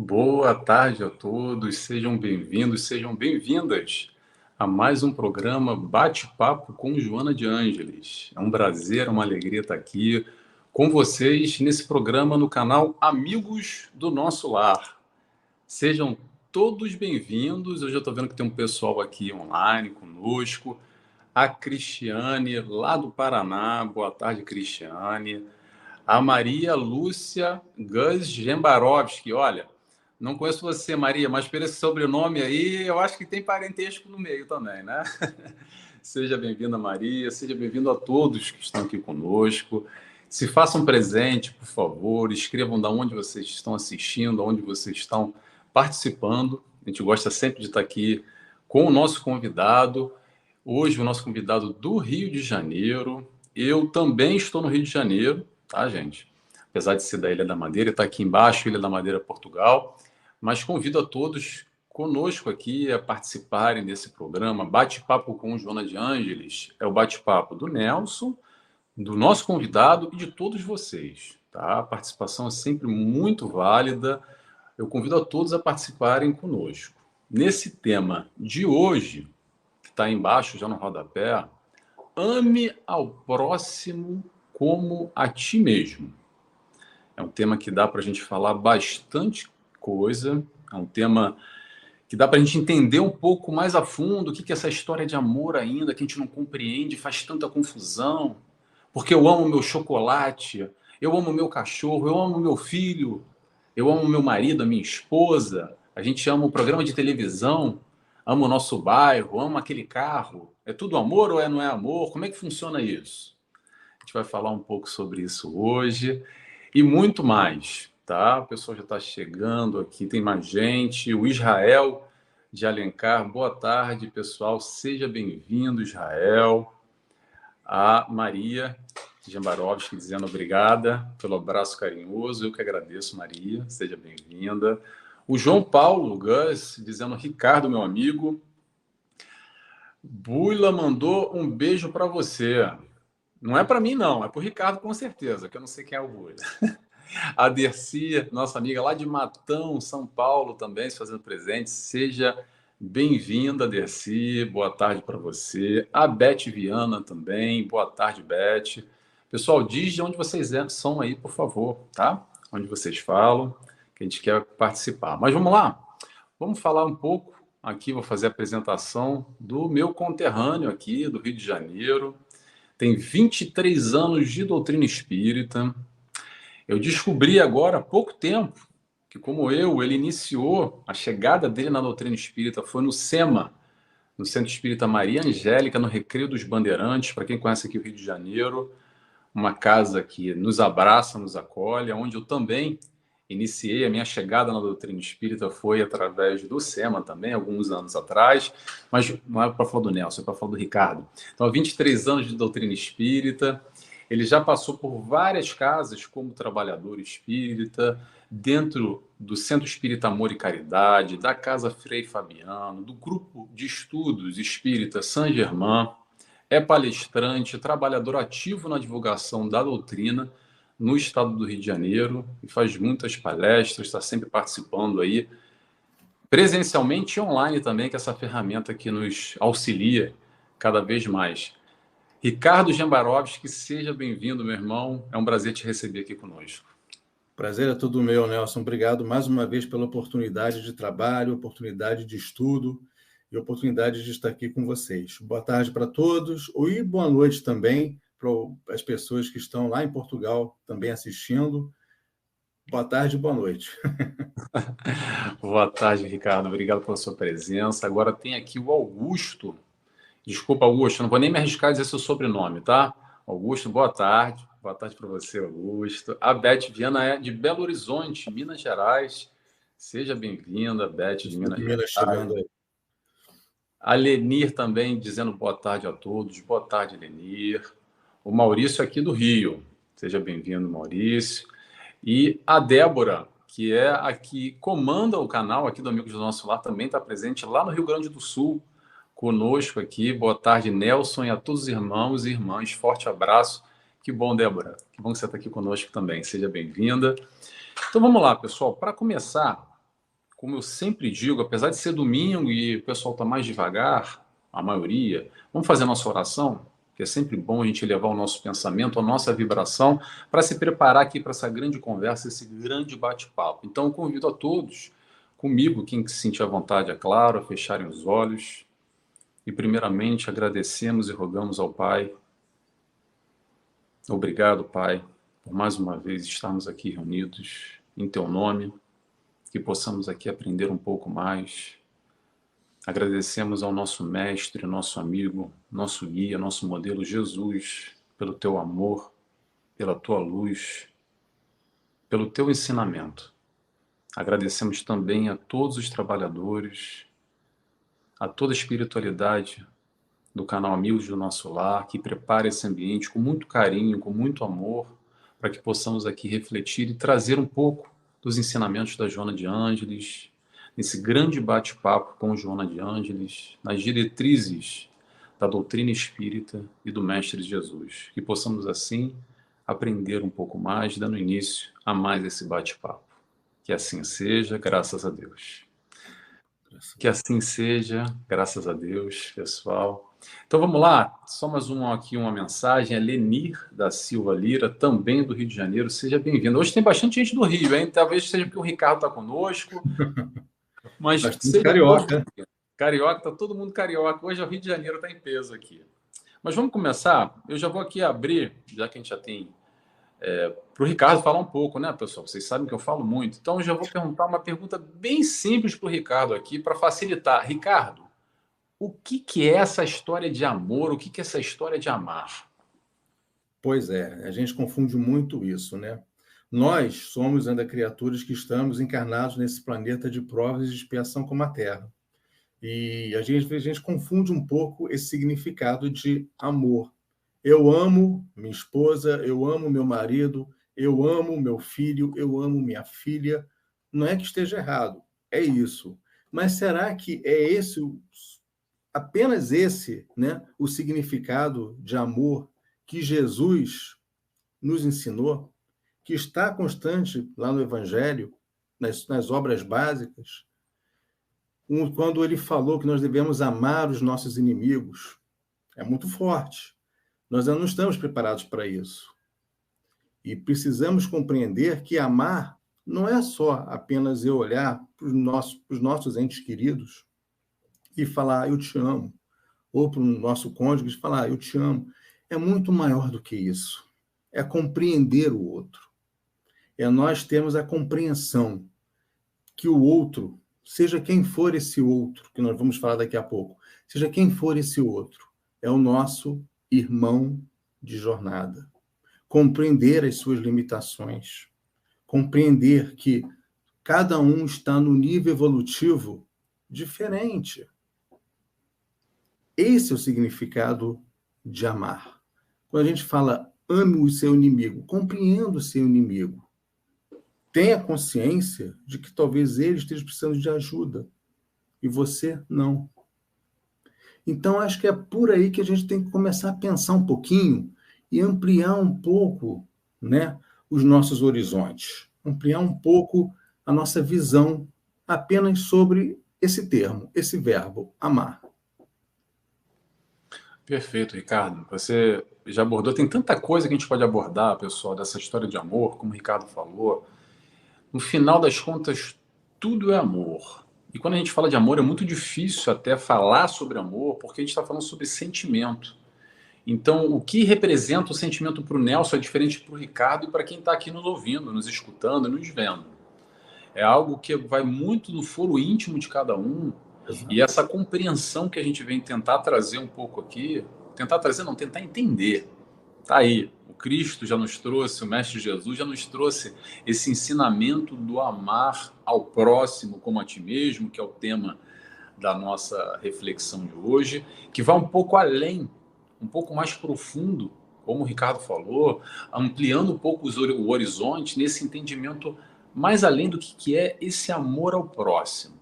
Boa tarde a todos, sejam bem-vindos, sejam bem-vindas a mais um programa Bate-Papo com Joana de Ângeles. É um prazer, uma alegria estar aqui com vocês nesse programa no canal Amigos do Nosso Lar. Sejam todos bem-vindos. Eu já estou vendo que tem um pessoal aqui online conosco. A Cristiane, lá do Paraná. Boa tarde, Cristiane. A Maria Lúcia Gus Gembarovski. Olha, não conheço você, Maria, mas pelo esse sobrenome aí, eu acho que tem parentesco no meio também, né? Seja bem-vinda, Maria. Seja bem-vindo a todos que estão aqui conosco. Se façam presente, por favor. Escrevam de onde vocês estão assistindo, onde vocês estão participando. A gente gosta sempre de estar aqui com o nosso convidado. Hoje, o nosso convidado do Rio de Janeiro. Eu também estou no Rio de Janeiro, tá, gente? Apesar de ser da Ilha da Madeira, está aqui embaixo, Ilha da Madeira, Portugal. Mas convido a todos conosco aqui a participarem desse programa. Bate-papo com Joana de Ângeles é o bate-papo do Nelson, do nosso convidado e de todos vocês, tá? A participação é sempre muito válida. Eu convido a todos a participarem conosco. Nesse tema de hoje, que está embaixo já no rodapé, ame ao próximo como a ti mesmo. É um tema que dá para a gente falar bastante coisa, é um tema que dá para a gente entender um pouco mais a fundo o que é essa história de amor ainda, que a gente não compreende, faz tanta confusão, porque eu amo meu chocolate, eu amo meu cachorro, eu amo meu filho, eu amo meu marido, a minha esposa, a gente ama o programa de televisão, ama o nosso bairro, ama aquele carro. É tudo amor ou não é amor? Como é que funciona isso? A gente vai falar um pouco sobre isso hoje e muito mais, tá? O pessoal já está chegando aqui, tem mais gente. O Israel de Alencar, boa tarde, pessoal. Seja bem-vindo, Israel. A Maria Jambarovski dizendo obrigada pelo abraço carinhoso. Eu que agradeço, Maria. Seja bem-vinda. O João Paulo Gus dizendo Ricardo, meu amigo. Buila mandou um beijo para você. Não é para mim, não. É para o Ricardo, com certeza, que eu não sei quem é o Buila. A Dercy, nossa amiga lá de Matão, São Paulo, também se fazendo presente. Seja bem-vinda, Dercy. Boa tarde para você. A Beth Viana também. Boa tarde, Beth. Pessoal, diz de onde vocês são aí, por favor, tá? Onde vocês falam, que a gente quer participar. Mas vamos lá. Vamos falar um pouco aqui, vou fazer a apresentação do meu conterrâneo aqui, do Rio de Janeiro. Tem 23 anos de doutrina espírita. Eu descobri agora há pouco tempo que, como eu, ele iniciou a chegada dele na doutrina espírita foi no SEMA, no Centro Espírita Maria Angélica, no Recreio dos Bandeirantes. Para quem conhece aqui o Rio de Janeiro, uma casa que nos abraça, nos acolhe, onde eu também iniciei a minha chegada na doutrina espírita foi através do SEMA também, alguns anos atrás, mas não é para falar do Nelson, é para falar do Ricardo. Então, há 23 anos de doutrina espírita, ele já passou por várias casas como trabalhador espírita, dentro do Centro Espírita Amor e Caridade, da Casa Frei Fabiano, do Grupo de Estudos Espírita Saint Germain, é palestrante, trabalhador ativo na divulgação da doutrina no estado do Rio de Janeiro e faz muitas palestras, está sempre participando aí, presencialmente e online também, que é essa ferramenta que nos auxilia cada vez mais. Ricardo Jambarovski, seja bem-vindo, meu irmão. É um prazer te receber aqui conosco. Prazer é todo meu, Nelson. Obrigado mais uma vez pela oportunidade de trabalho, oportunidade de estudo e oportunidade de estar aqui com vocês. Boa tarde para todos e boa noite também para as pessoas que estão lá em Portugal também assistindo. Boa tarde e boa noite. Boa tarde, Ricardo. Obrigado pela sua presença. Agora tem aqui o Augusto. Desculpa, Augusto, não vou nem me arriscar a dizer seu sobrenome, tá? Augusto, boa tarde. Boa tarde para você, Augusto. A Beth Viana é de Belo Horizonte, Minas Gerais. Seja bem-vinda, Beth de Minas Gerais. Chegando aí. A Lenir também dizendo boa tarde a todos. Boa tarde, Lenir. O Maurício aqui do Rio. Seja bem-vindo, Maurício. E a Débora, que é a que comanda o canal aqui do Amigos do Nosso Lar, também está presente lá no Rio Grande do Sul, conosco aqui. Boa tarde, Nelson, e a todos os irmãos e irmãs. Forte abraço. Que bom, Débora. Que bom que você está aqui conosco também. Seja bem-vinda. Então vamos lá, pessoal. Para começar, como eu sempre digo, apesar de ser domingo e o pessoal está mais devagar, a maioria, vamos fazer a nossa oração, que é sempre bom a gente levar o nosso pensamento, a nossa vibração, para se preparar aqui para essa grande conversa, esse grande bate-papo. Então, eu convido a todos, comigo, quem se sentir à vontade, é claro, a fecharem os olhos e, primeiramente, agradecemos e rogamos ao Pai. Obrigado, Pai, por mais uma vez estarmos aqui reunidos em Teu nome, que possamos aqui aprender um pouco mais. Agradecemos ao nosso mestre, nosso amigo, nosso guia, nosso modelo Jesus, pelo Teu amor, pela Tua luz, pelo Teu ensinamento. Agradecemos também a todos os trabalhadores, a toda a espiritualidade do canal Amigos do Nosso Lar, que prepara esse ambiente com muito carinho, com muito amor, para que possamos aqui refletir e trazer um pouco dos ensinamentos da Joana de Ângeles, nesse grande bate-papo com Joana de Ângeles, nas diretrizes da doutrina espírita e do Mestre Jesus. Que possamos, assim, aprender um pouco mais, dando início a mais esse bate-papo. Que assim seja, graças a Deus. Que assim seja, graças a Deus, pessoal. Então vamos lá, só mais uma mensagem, é Lenir da Silva Lira, também do Rio de Janeiro, seja bem-vindo. Hoje tem bastante gente do Rio, hein? Talvez seja porque o Ricardo está conosco, mas Bastante seja todos carioca. carioca, está todo mundo carioca. Hoje o Rio de Janeiro está em peso aqui. Mas vamos começar, eu já vou aqui abrir, já que a gente já tem, para o Ricardo falar um pouco, né, pessoal? Vocês sabem que eu falo muito, então eu já vou perguntar uma pergunta bem simples para o Ricardo aqui, para facilitar. Ricardo, o que é essa história de amor? O que é essa história de amar? Pois é, a gente confunde muito isso, né? Nós somos ainda criaturas que estamos encarnados nesse planeta de provas e de expiação como a Terra. E a gente confunde um pouco esse significado de amor. Eu amo minha esposa, eu amo meu marido, eu amo meu filho, eu amo minha filha. Não é que esteja errado, é isso. Mas será que é esse, apenas esse, né, o significado de amor que Jesus nos ensinou, que está constante lá no Evangelho, nas obras básicas? Quando ele falou que nós devemos amar os nossos inimigos, é muito forte. Nós ainda não estamos preparados para isso. E precisamos compreender que amar não é só apenas eu olhar para os nossos entes queridos e falar, eu te amo. Ou para o nosso cônjuge e falar, eu te amo. É muito maior do que isso. É compreender o outro. É nós termos a compreensão que o outro, seja quem for esse outro, que nós vamos falar daqui a pouco, seja quem for esse outro, é o nosso irmão de jornada. Compreender as suas limitações, compreender que cada um está no nível evolutivo diferente. Esse é o significado de amar. Quando a gente fala ame o seu inimigo, compreenda o seu inimigo. Tenha consciência de que talvez ele esteja precisando de ajuda e você não. Então, acho que é por aí que a gente tem que começar a pensar um pouquinho e ampliar um pouco, né, os nossos horizontes, ampliar um pouco a nossa visão apenas sobre esse termo, esse verbo, amar. Perfeito, Ricardo. Você já abordou, tem tanta coisa que a gente pode abordar, pessoal, dessa história de amor, como o Ricardo falou. No final das contas, tudo é amor. E quando a gente fala de amor, é muito difícil até falar sobre amor, porque a gente está falando sobre sentimento. Então, o que representa o sentimento para o Nelson é diferente para o Ricardo e para quem está aqui nos ouvindo, nos escutando e nos vendo. É algo que vai muito no foro íntimo de cada um. Exato. E essa compreensão que a gente vem tentar trazer um pouco aqui, tentar entender. Tá aí, o Cristo já nos trouxe, o Mestre Jesus já nos trouxe esse ensinamento do amar ao próximo como a ti mesmo, que é o tema da nossa reflexão de hoje, que vai um pouco além, um pouco mais profundo, como o Ricardo falou, ampliando um pouco o horizonte nesse entendimento mais além do que é esse amor ao próximo.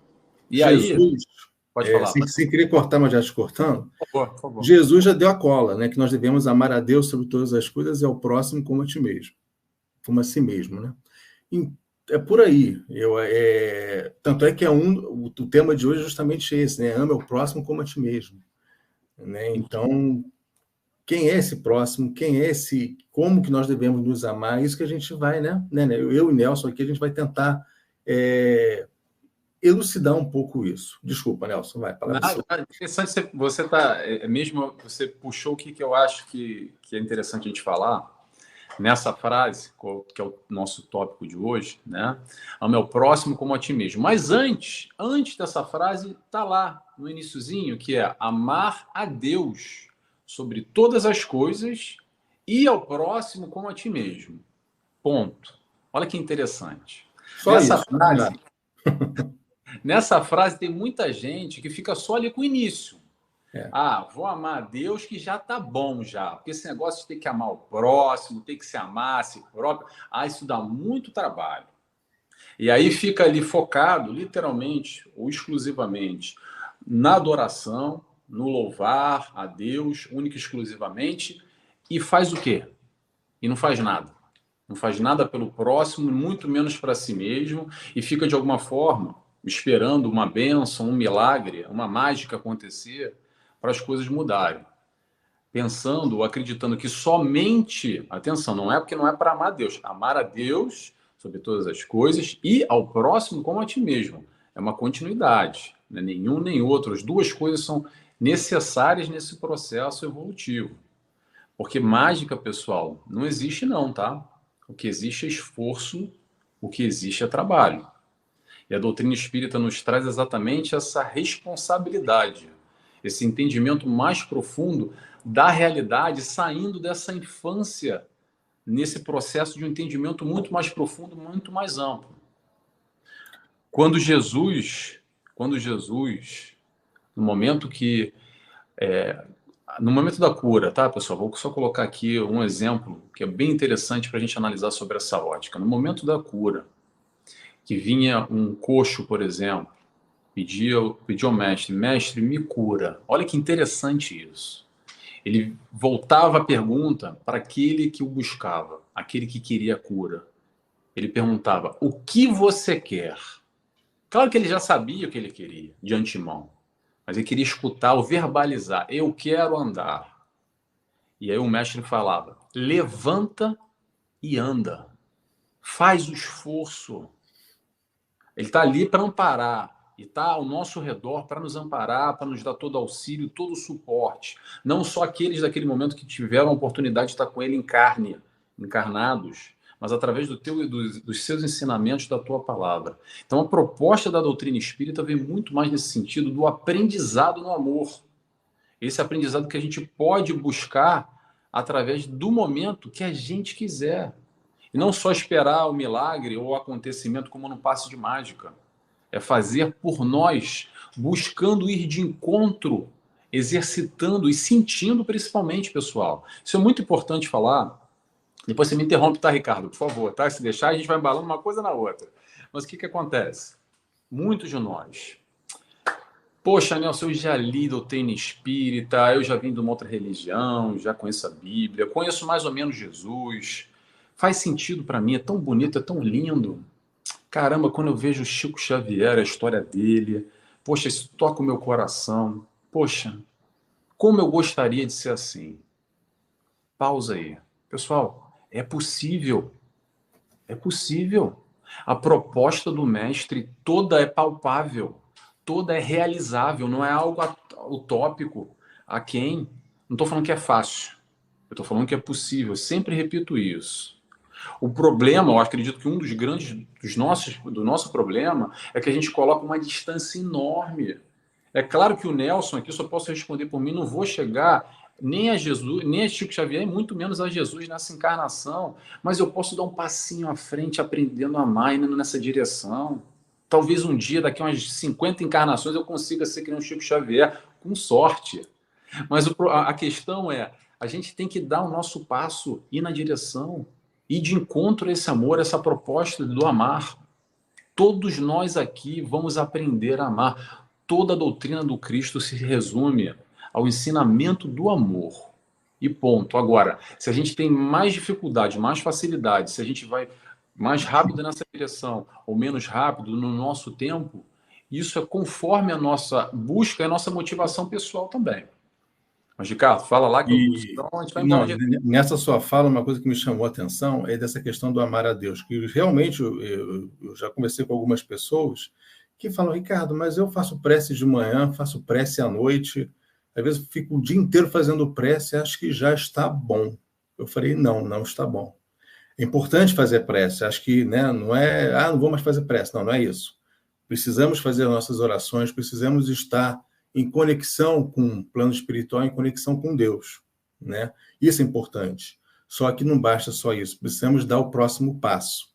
E Jesus, aí, pode falar. sem querer cortar, mas já te cortando, por favor. Jesus já deu a cola, né? Que nós devemos amar a Deus sobre todas as coisas e ao próximo como a ti mesmo, como a si mesmo, né? é por aí. Tanto é que o tema de hoje é justamente esse, né? Ama o próximo como a ti mesmo. Né? Então, quem é esse próximo? Quem é esse? Como que nós devemos nos amar? Isso que a gente vai, né? Eu e Nelson aqui, a gente vai tentar elucidar um pouco isso. Desculpa, Nelson, vai, palavra sua. Interessante, você tá, mesmo você puxou o que eu acho que é interessante a gente falar nessa frase, que é o nosso tópico de hoje, né? Ame ao próximo como a ti mesmo. Mas antes dessa frase, tá lá no iniciozinho, que é amar a Deus sobre todas as coisas e ao próximo como a ti mesmo. Ponto. Olha que interessante. Só Nessa isso, frase, nessa frase tem muita gente que fica só ali com o início. Vou amar a Deus que já tá bom já. Porque esse negócio de ter que amar o próximo, ter que se amar a si próprio, isso dá muito trabalho. E aí fica ali focado, literalmente ou exclusivamente, na adoração, no louvar a Deus, única e exclusivamente, e faz o quê? E não faz nada. Não faz nada pelo próximo, muito menos para si mesmo, e fica de alguma forma esperando uma bênção, um milagre, uma mágica acontecer para as coisas mudarem. Pensando ou acreditando que somente, atenção, não é porque não é para amar a Deus sobre todas as coisas e ao próximo como a ti mesmo. É uma continuidade, não é nenhum nem outro. As duas coisas são necessárias nesse processo evolutivo. Porque mágica, pessoal, não existe não, tá? O que existe é esforço, o que existe é trabalho. E a doutrina espírita nos traz exatamente essa responsabilidade, esse entendimento mais profundo da realidade, saindo dessa infância, nesse processo de um entendimento muito mais profundo, muito mais amplo. Quando Jesus, no momento no momento da cura, tá, pessoal? Vou só colocar aqui um exemplo que é bem interessante para a gente analisar sobre essa ótica. No momento da cura, que vinha um coxo, por exemplo, pediu ao mestre, mestre, me cura. Olha que interessante isso. Ele voltava a pergunta para aquele que o buscava, aquele que queria a cura. Ele perguntava, o que você quer? Claro que ele já sabia o que ele queria, de antemão. Mas ele queria escutar ou verbalizar, eu quero andar. E aí o mestre falava, levanta e anda. Faz o esforço. Ele está ali para amparar. E está ao nosso redor para nos amparar, para nos dar todo auxílio, todo suporte. Não só aqueles daquele momento que tiveram a oportunidade de estar com ele em carne, encarnados, mas através dos seus ensinamentos, da tua palavra. Então, a proposta da doutrina espírita vem muito mais nesse sentido do aprendizado no amor. Esse aprendizado que a gente pode buscar através do momento que a gente quiser. E não só esperar o milagre ou o acontecimento como num passe de mágica. É fazer por nós, buscando ir de encontro, exercitando e sentindo principalmente, pessoal. Isso é muito importante falar. Depois você me interrompe, tá, Ricardo? Por favor, tá? Se deixar, a gente vai embalando uma coisa na outra. Mas o que acontece? Muitos de nós. Poxa, Nelson, eu já li doutrina espírita, eu já vim de uma outra religião, já conheço a Bíblia, conheço mais ou menos Jesus. Faz sentido para mim, é tão bonito, é tão lindo. Caramba, quando eu vejo o Chico Xavier, a história dele, poxa, isso toca o meu coração. Poxa, como eu gostaria de ser assim. Pausa aí. Pessoal, é possível. É possível. A proposta do mestre toda é palpável, toda é realizável, não é algo utópico. A quem? Não estou falando que é fácil. Eu estou falando que é possível. Eu sempre repito isso. O problema, eu acredito que um dos grandes do nosso problema é que a gente coloca uma distância enorme. É claro que o Nelson aqui, só posso responder por mim, não vou chegar nem a Jesus, nem a Chico Xavier, e muito menos a Jesus nessa encarnação, mas eu posso dar um passinho à frente, aprendendo a amar, indo nessa direção. Talvez um dia, daqui a umas 50 encarnações, eu consiga ser que nem o Chico Xavier, com sorte. Mas a questão é, a gente tem que dar o nosso passo, ir na direção, ir de encontro a esse amor, essa proposta do amar. Todos nós aqui vamos aprender a amar. Toda a doutrina do Cristo se resume ao ensinamento do amor. E ponto. Agora, se a gente tem mais dificuldade, mais facilidade, se a gente vai mais rápido nessa direção ou menos rápido no nosso tempo, isso é conforme a nossa busca e a nossa motivação pessoal também. Mas, Ricardo, fala lá que senão a gente vai embora. Nessa sua fala, uma coisa que me chamou a atenção é dessa questão do amar a Deus, que realmente eu já conversei com algumas pessoas que falam, Ricardo, mas eu faço prece de manhã, faço prece à noite, às vezes fico o dia inteiro fazendo prece, acho que já está bom. Eu falei, não está bom. É importante fazer prece, acho que, né, não é, não vou mais fazer prece, não é isso. Precisamos fazer nossas orações, precisamos estar em conexão com o plano espiritual, em conexão com Deus, né? Isso é importante. Só que não basta só isso, precisamos dar o próximo passo.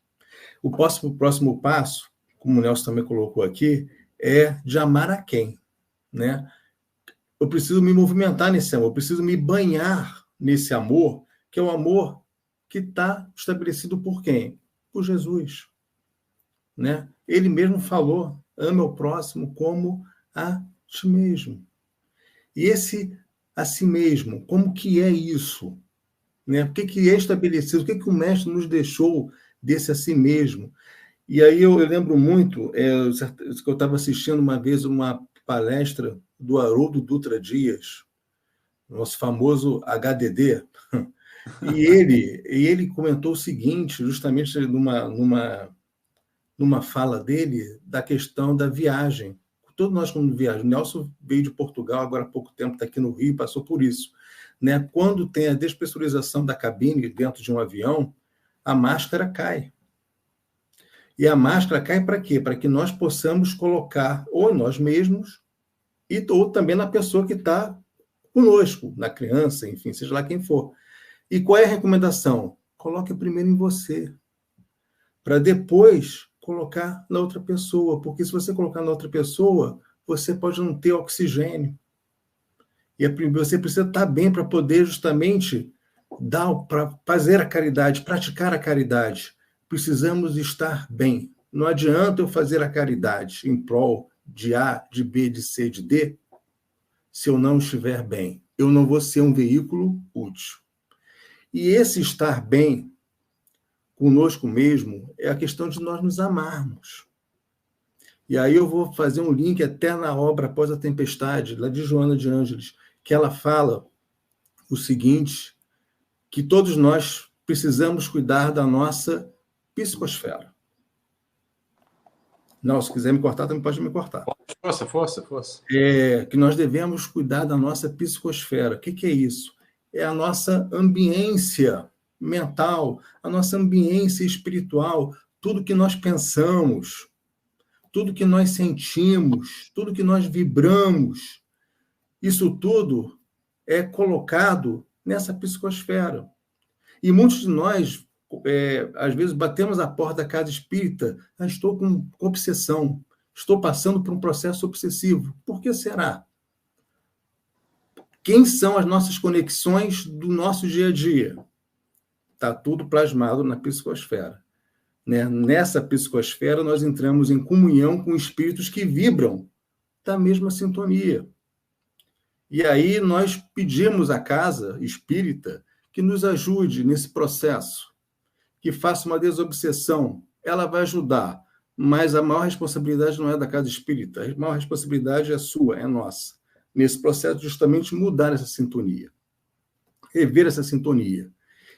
O próximo passo, como o Nelson também colocou aqui, é de amar a quem, né? Eu preciso me movimentar nesse amor, eu preciso me banhar nesse amor, que é o amor que está estabelecido por quem? Por Jesus, né? Ele mesmo falou, ame o próximo como a ti mesmo. E esse a si mesmo, como que é isso? Né? O que é estabelecido? O que o mestre nos deixou desse a si mesmo? E aí eu lembro muito, que eu estava assistindo uma vez uma palestra do Haroldo Dutra Dias, nosso famoso HDD, e ele comentou o seguinte, justamente numa fala dele, da questão da viagem. Todos nós, quando viajamos, Nelson veio de Portugal, agora há pouco tempo está aqui no Rio, passou por isso. Né? Quando tem a despressurização da cabine dentro de um avião, a máscara cai. E a máscara cai para quê? Para que nós possamos colocar ou em nós mesmos, ou também na pessoa que está conosco, na criança, enfim, seja lá quem for. E qual é a recomendação? Coloque primeiro em você, para depois colocar na outra pessoa, porque se você colocar na outra pessoa, você pode não ter oxigênio. E você precisa estar bem para poder justamente para fazer a caridade, praticar a caridade. Precisamos estar bem. Não adianta eu fazer a caridade em prol de A, de B, de C, de D, se eu não estiver bem. Eu não vou ser um veículo útil. E esse estar bem conosco mesmo é a questão de nós nos amarmos. E aí eu vou fazer um link até na obra Após a Tempestade, lá de Joana de Ângeles, que ela fala o seguinte, que todos nós precisamos cuidar da nossa psicosfera. Não, se quiser me cortar, também pode me cortar. Força. Que nós devemos cuidar da nossa psicosfera. O que é isso? É a nossa ambiência mental, a nossa ambiência espiritual, tudo que nós pensamos, tudo que nós sentimos, tudo que nós vibramos, isso tudo é colocado nessa psicosfera. E muitos de nós, às vezes, batemos a porta da casa espírita, estou com obsessão, estou passando por um processo obsessivo. Por que será? Quem são as nossas conexões do nosso dia a dia? Está tudo plasmado na psicosfera. Né? Nessa psicosfera, nós entramos em comunhão com espíritos que vibram da mesma sintonia. E aí nós pedimos à casa espírita que nos ajude nesse processo, que faça uma desobsessão. Ela vai ajudar, mas a maior responsabilidade não é da casa espírita, a maior responsabilidade é sua, é nossa. Nesse processo, justamente mudar essa sintonia, rever essa sintonia.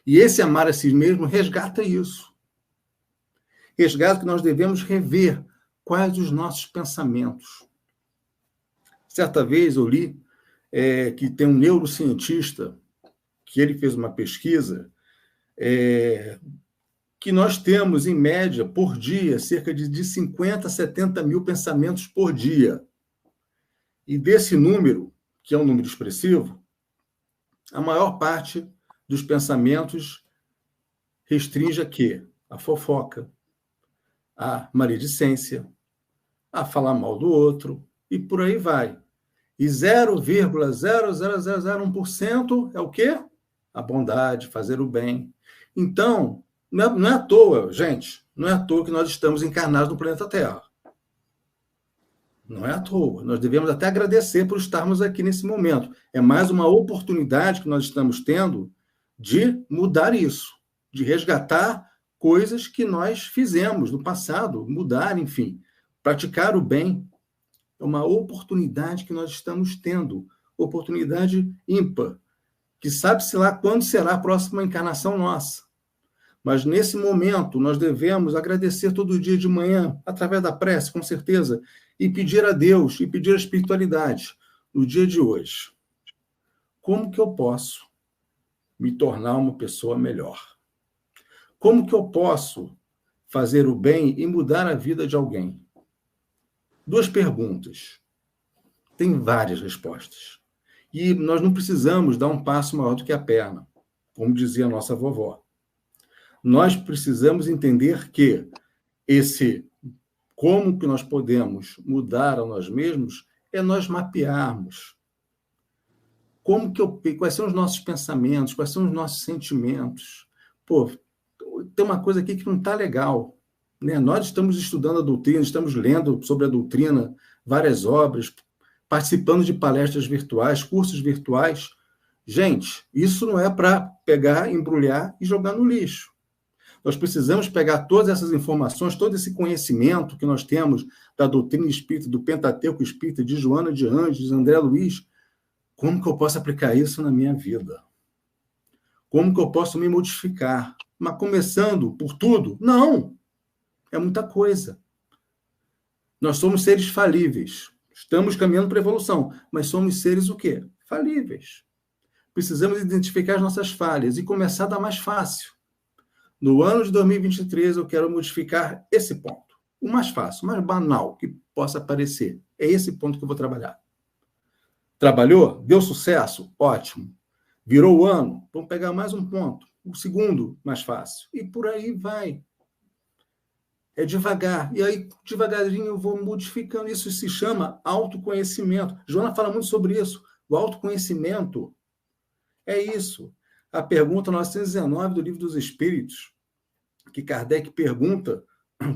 E esse amar a si mesmo resgata isso. Resgata que nós devemos rever quais os nossos pensamentos. Certa vez eu li que tem um neurocientista que ele fez uma pesquisa que nós temos, em média, por dia, cerca de 50 a 70 mil pensamentos por dia. E desse número, que é um número expressivo, a maior parte dos pensamentos restringe a quê? A fofoca, a maledicência, a falar mal do outro, e por aí vai. E 0,00001% é o quê? A bondade, fazer o bem. Então, não é à toa, gente, não é à toa que nós estamos encarnados no planeta Terra. Não é à toa. Nós devemos até agradecer por estarmos aqui nesse momento. É mais uma oportunidade que nós estamos tendo de mudar isso, de resgatar coisas que nós fizemos no passado, mudar, enfim, praticar o bem. É uma oportunidade que nós estamos tendo, oportunidade ímpar, que sabe-se lá quando será a próxima encarnação nossa. Mas, nesse momento, nós devemos agradecer todo dia de manhã, através da prece, com certeza, e pedir a Deus, e pedir a espiritualidade, no dia de hoje. Como que eu posso me tornar uma pessoa melhor? Como que eu posso fazer o bem e mudar a vida de alguém? 2 perguntas. Tem várias respostas. E nós não precisamos dar um passo maior do que a perna, como dizia a nossa vovó. Nós precisamos entender que como que nós podemos mudar a nós mesmos é nós mapearmos quais são os nossos pensamentos, quais são os nossos sentimentos. Pô, tem uma coisa aqui que não está legal, né? Nós estamos estudando a doutrina, estamos lendo sobre a doutrina, várias obras, participando de palestras virtuais, cursos virtuais. Gente, isso não é para pegar, embrulhar e jogar no lixo. Nós precisamos pegar todas essas informações, todo esse conhecimento que nós temos da doutrina espírita, do Pentateuco espírita, de Joana de Ângeles, André Luiz. Como que eu posso aplicar isso na minha vida? Como que eu posso me modificar? Mas começando por tudo? Não! É muita coisa. Nós somos seres falíveis. Estamos caminhando para a evolução, mas somos seres o quê? Falíveis. Precisamos identificar as nossas falhas e começar da mais fácil. No ano de 2023, eu quero modificar esse ponto. O mais fácil, o mais banal que possa parecer. É esse ponto que eu vou trabalhar. Trabalhou? Deu sucesso? Ótimo. Virou o ano? Vamos pegar mais um ponto. O segundo, mais fácil. E por aí vai. É devagar. E aí, devagarinho, eu vou modificando. Isso se chama autoconhecimento. Joana fala muito sobre isso. O autoconhecimento é isso. A pergunta 919 do Livro dos Espíritos, que Kardec pergunta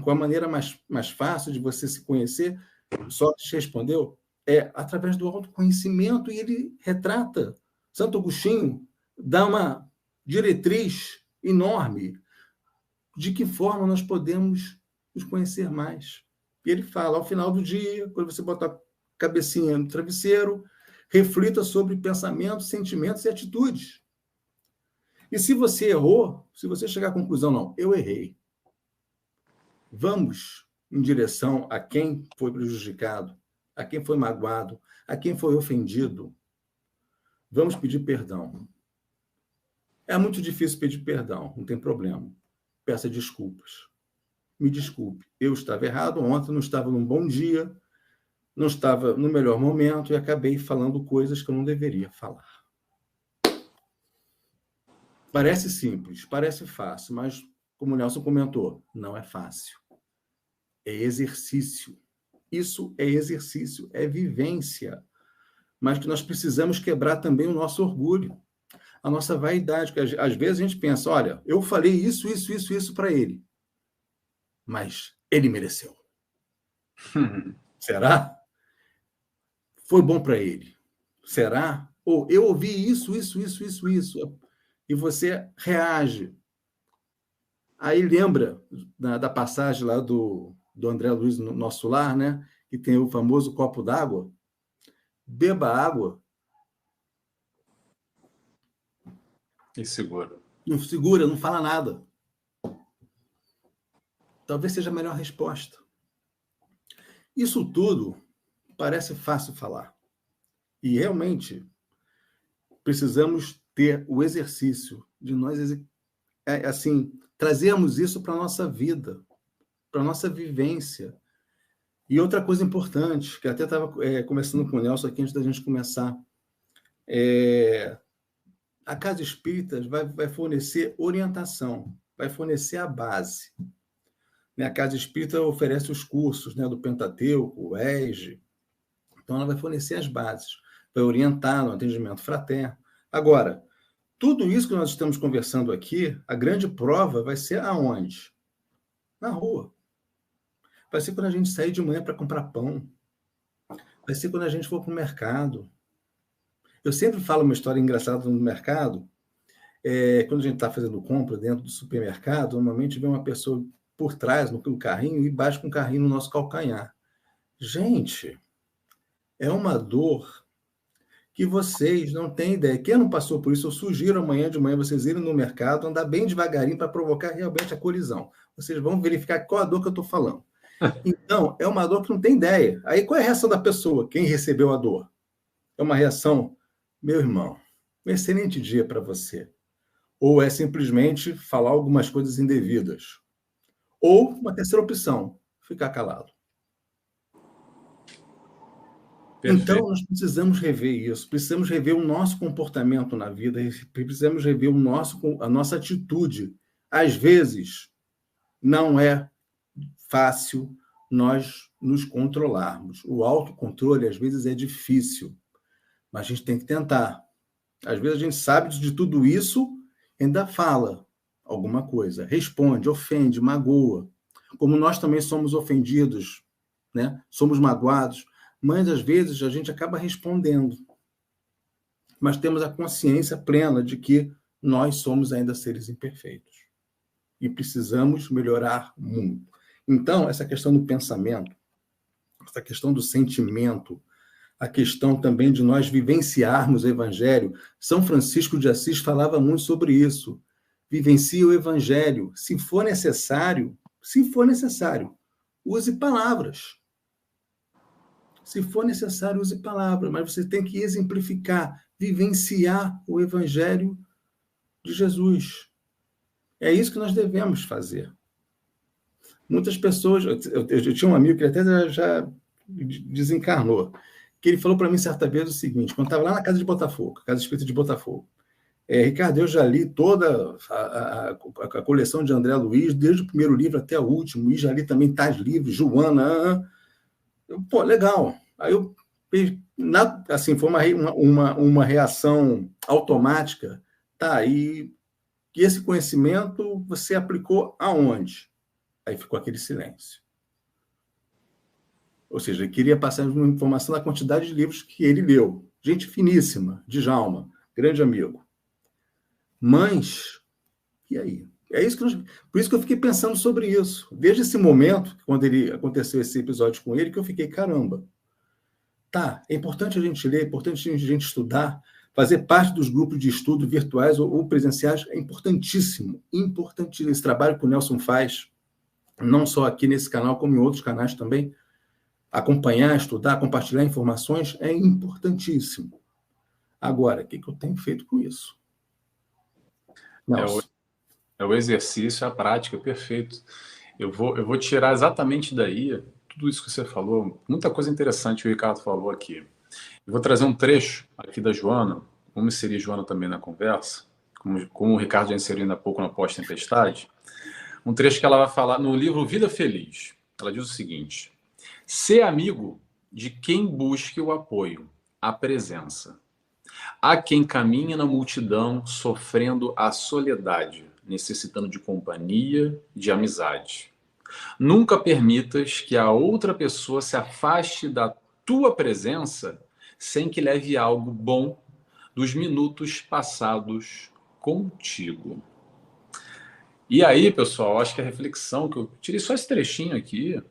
qual a maneira mais fácil de você se conhecer, Sócrates respondeu, é através do autoconhecimento, e ele retrata. Santo Agostinho dá uma diretriz enorme de que forma nós podemos nos conhecer mais. E ele fala, ao final do dia, quando você botar a cabecinha no travesseiro, reflita sobre pensamentos, sentimentos e atitudes. E se você errou, se você chegar à conclusão, não, eu errei, vamos em direção a quem foi prejudicado, a quem foi magoado, a quem foi ofendido. Vamos pedir perdão. É muito difícil pedir perdão, não tem problema. Peça desculpas. Me desculpe, eu estava errado, ontem não estava num bom dia, não estava no melhor momento e acabei falando coisas que eu não deveria falar. Parece simples, parece fácil, mas, como o Nelson comentou, não é fácil. É exercício. Isso é exercício, é vivência. Mas que nós precisamos quebrar também o nosso orgulho, a nossa vaidade, que às vezes a gente pensa, olha, eu falei isso para ele, mas ele mereceu. Será? Foi bom para ele. Será? Ou eu ouvi isso. E você reage. Aí lembra da passagem lá do André Luiz no Nosso Lar, né? Que tem o famoso copo d'água. Beba água. E segura. Não segura, não fala nada. Talvez seja a melhor resposta. Isso tudo parece fácil falar. E realmente precisamos ter o exercício de nós, assim, trazermos isso para a nossa vida, para a nossa vivência. E outra coisa importante, que até estava conversando com o Nelson aqui antes da gente começar, a Casa Espírita vai fornecer orientação, vai fornecer a base. A Casa Espírita oferece os cursos, né, do Pentateuco, o ESG. Então, ela vai fornecer as bases, vai orientar no atendimento fraterno. Agora, tudo isso que nós estamos conversando aqui, a grande prova vai ser aonde? Na rua. Vai ser quando a gente sair de manhã para comprar pão. Vai ser quando a gente for para o mercado. Eu sempre falo uma história engraçada no mercado, Quando a gente está fazendo compra dentro do supermercado, normalmente vem uma pessoa por trás no carrinho e bate com o carrinho no nosso calcanhar. Gente, é uma dor que vocês não têm ideia. Quem não passou por isso, eu sugiro amanhã de manhã vocês irem no mercado, andar bem devagarinho para provocar realmente a colisão. Vocês vão verificar qual a dor que eu estou falando. Então, é uma dor que não tem ideia. Aí, qual é a reação da pessoa? Quem recebeu a dor? É uma reação, meu irmão, um excelente dia para você. Ou é simplesmente falar algumas coisas indevidas. Ou uma terceira opção, ficar calado. Perfeito. Então, nós precisamos rever isso, precisamos rever o nosso comportamento na vida, precisamos rever a nossa atitude. Às vezes, não é fácil nós nos controlarmos. O autocontrole, às vezes, é difícil, mas a gente tem que tentar. Às vezes, a gente sabe de tudo isso, ainda fala alguma coisa, responde, ofende, magoa. Como nós também somos ofendidos, né? Somos magoados, mas às vezes a gente acaba respondendo. Mas temos a consciência plena de que nós somos ainda seres imperfeitos e precisamos melhorar muito. Então, essa questão do pensamento, essa questão do sentimento, a questão também de nós vivenciarmos o Evangelho. São Francisco de Assis falava muito sobre isso. Vivencie o Evangelho. Se for necessário, use palavras. Se for necessário, use palavras, mas você tem que exemplificar, vivenciar o Evangelho de Jesus. É isso que nós devemos fazer. Muitas pessoas... Eu tinha um amigo que até já desencarnou, que ele falou para mim certa vez o seguinte, quando estava lá na Casa de Botafogo, Casa Espírita de Botafogo. Ricardo, eu já li toda a coleção de André Luiz, desde o primeiro livro até o último, e já li também tais livros, Joana... Pô, legal. Aí eu, assim, foi uma reação automática. Tá, e esse conhecimento você aplicou aonde? Aí ficou aquele silêncio. Ou seja, ele queria passar uma informação da quantidade de livros que ele leu. Gente finíssima, Djalma, grande amigo. Mas, e aí? Por isso que eu fiquei pensando sobre isso. Desde esse momento, quando aconteceu esse episódio com ele, que eu fiquei, caramba. Tá, é importante a gente ler, é importante a gente estudar, fazer parte dos grupos de estudo virtuais ou presenciais é importantíssimo. Importantíssimo. Esse trabalho que o Nelson faz, não só aqui nesse canal, como em outros canais também, acompanhar, estudar, compartilhar informações é importantíssimo. Agora, o que eu tenho feito com isso? Nelson. É o exercício, a prática, perfeito. Eu vou tirar exatamente daí tudo isso que você falou, muita coisa interessante que o Ricardo falou aqui. Eu vou trazer um trecho aqui da Joana, como seria Joana também na conversa, como o Ricardo já inseriu ainda há pouco na Pós-Tempestade, um trecho que ela vai falar no livro Vida Feliz. Ela diz o seguinte: ser amigo de quem busque o apoio, a presença. Há quem caminha na multidão sofrendo a soledade, necessitando de companhia, de amizade. Nunca permitas que a outra pessoa se afaste da tua presença sem que leve algo bom dos minutos passados contigo. E aí, pessoal, acho que a reflexão que eu tirei só esse trechinho aqui,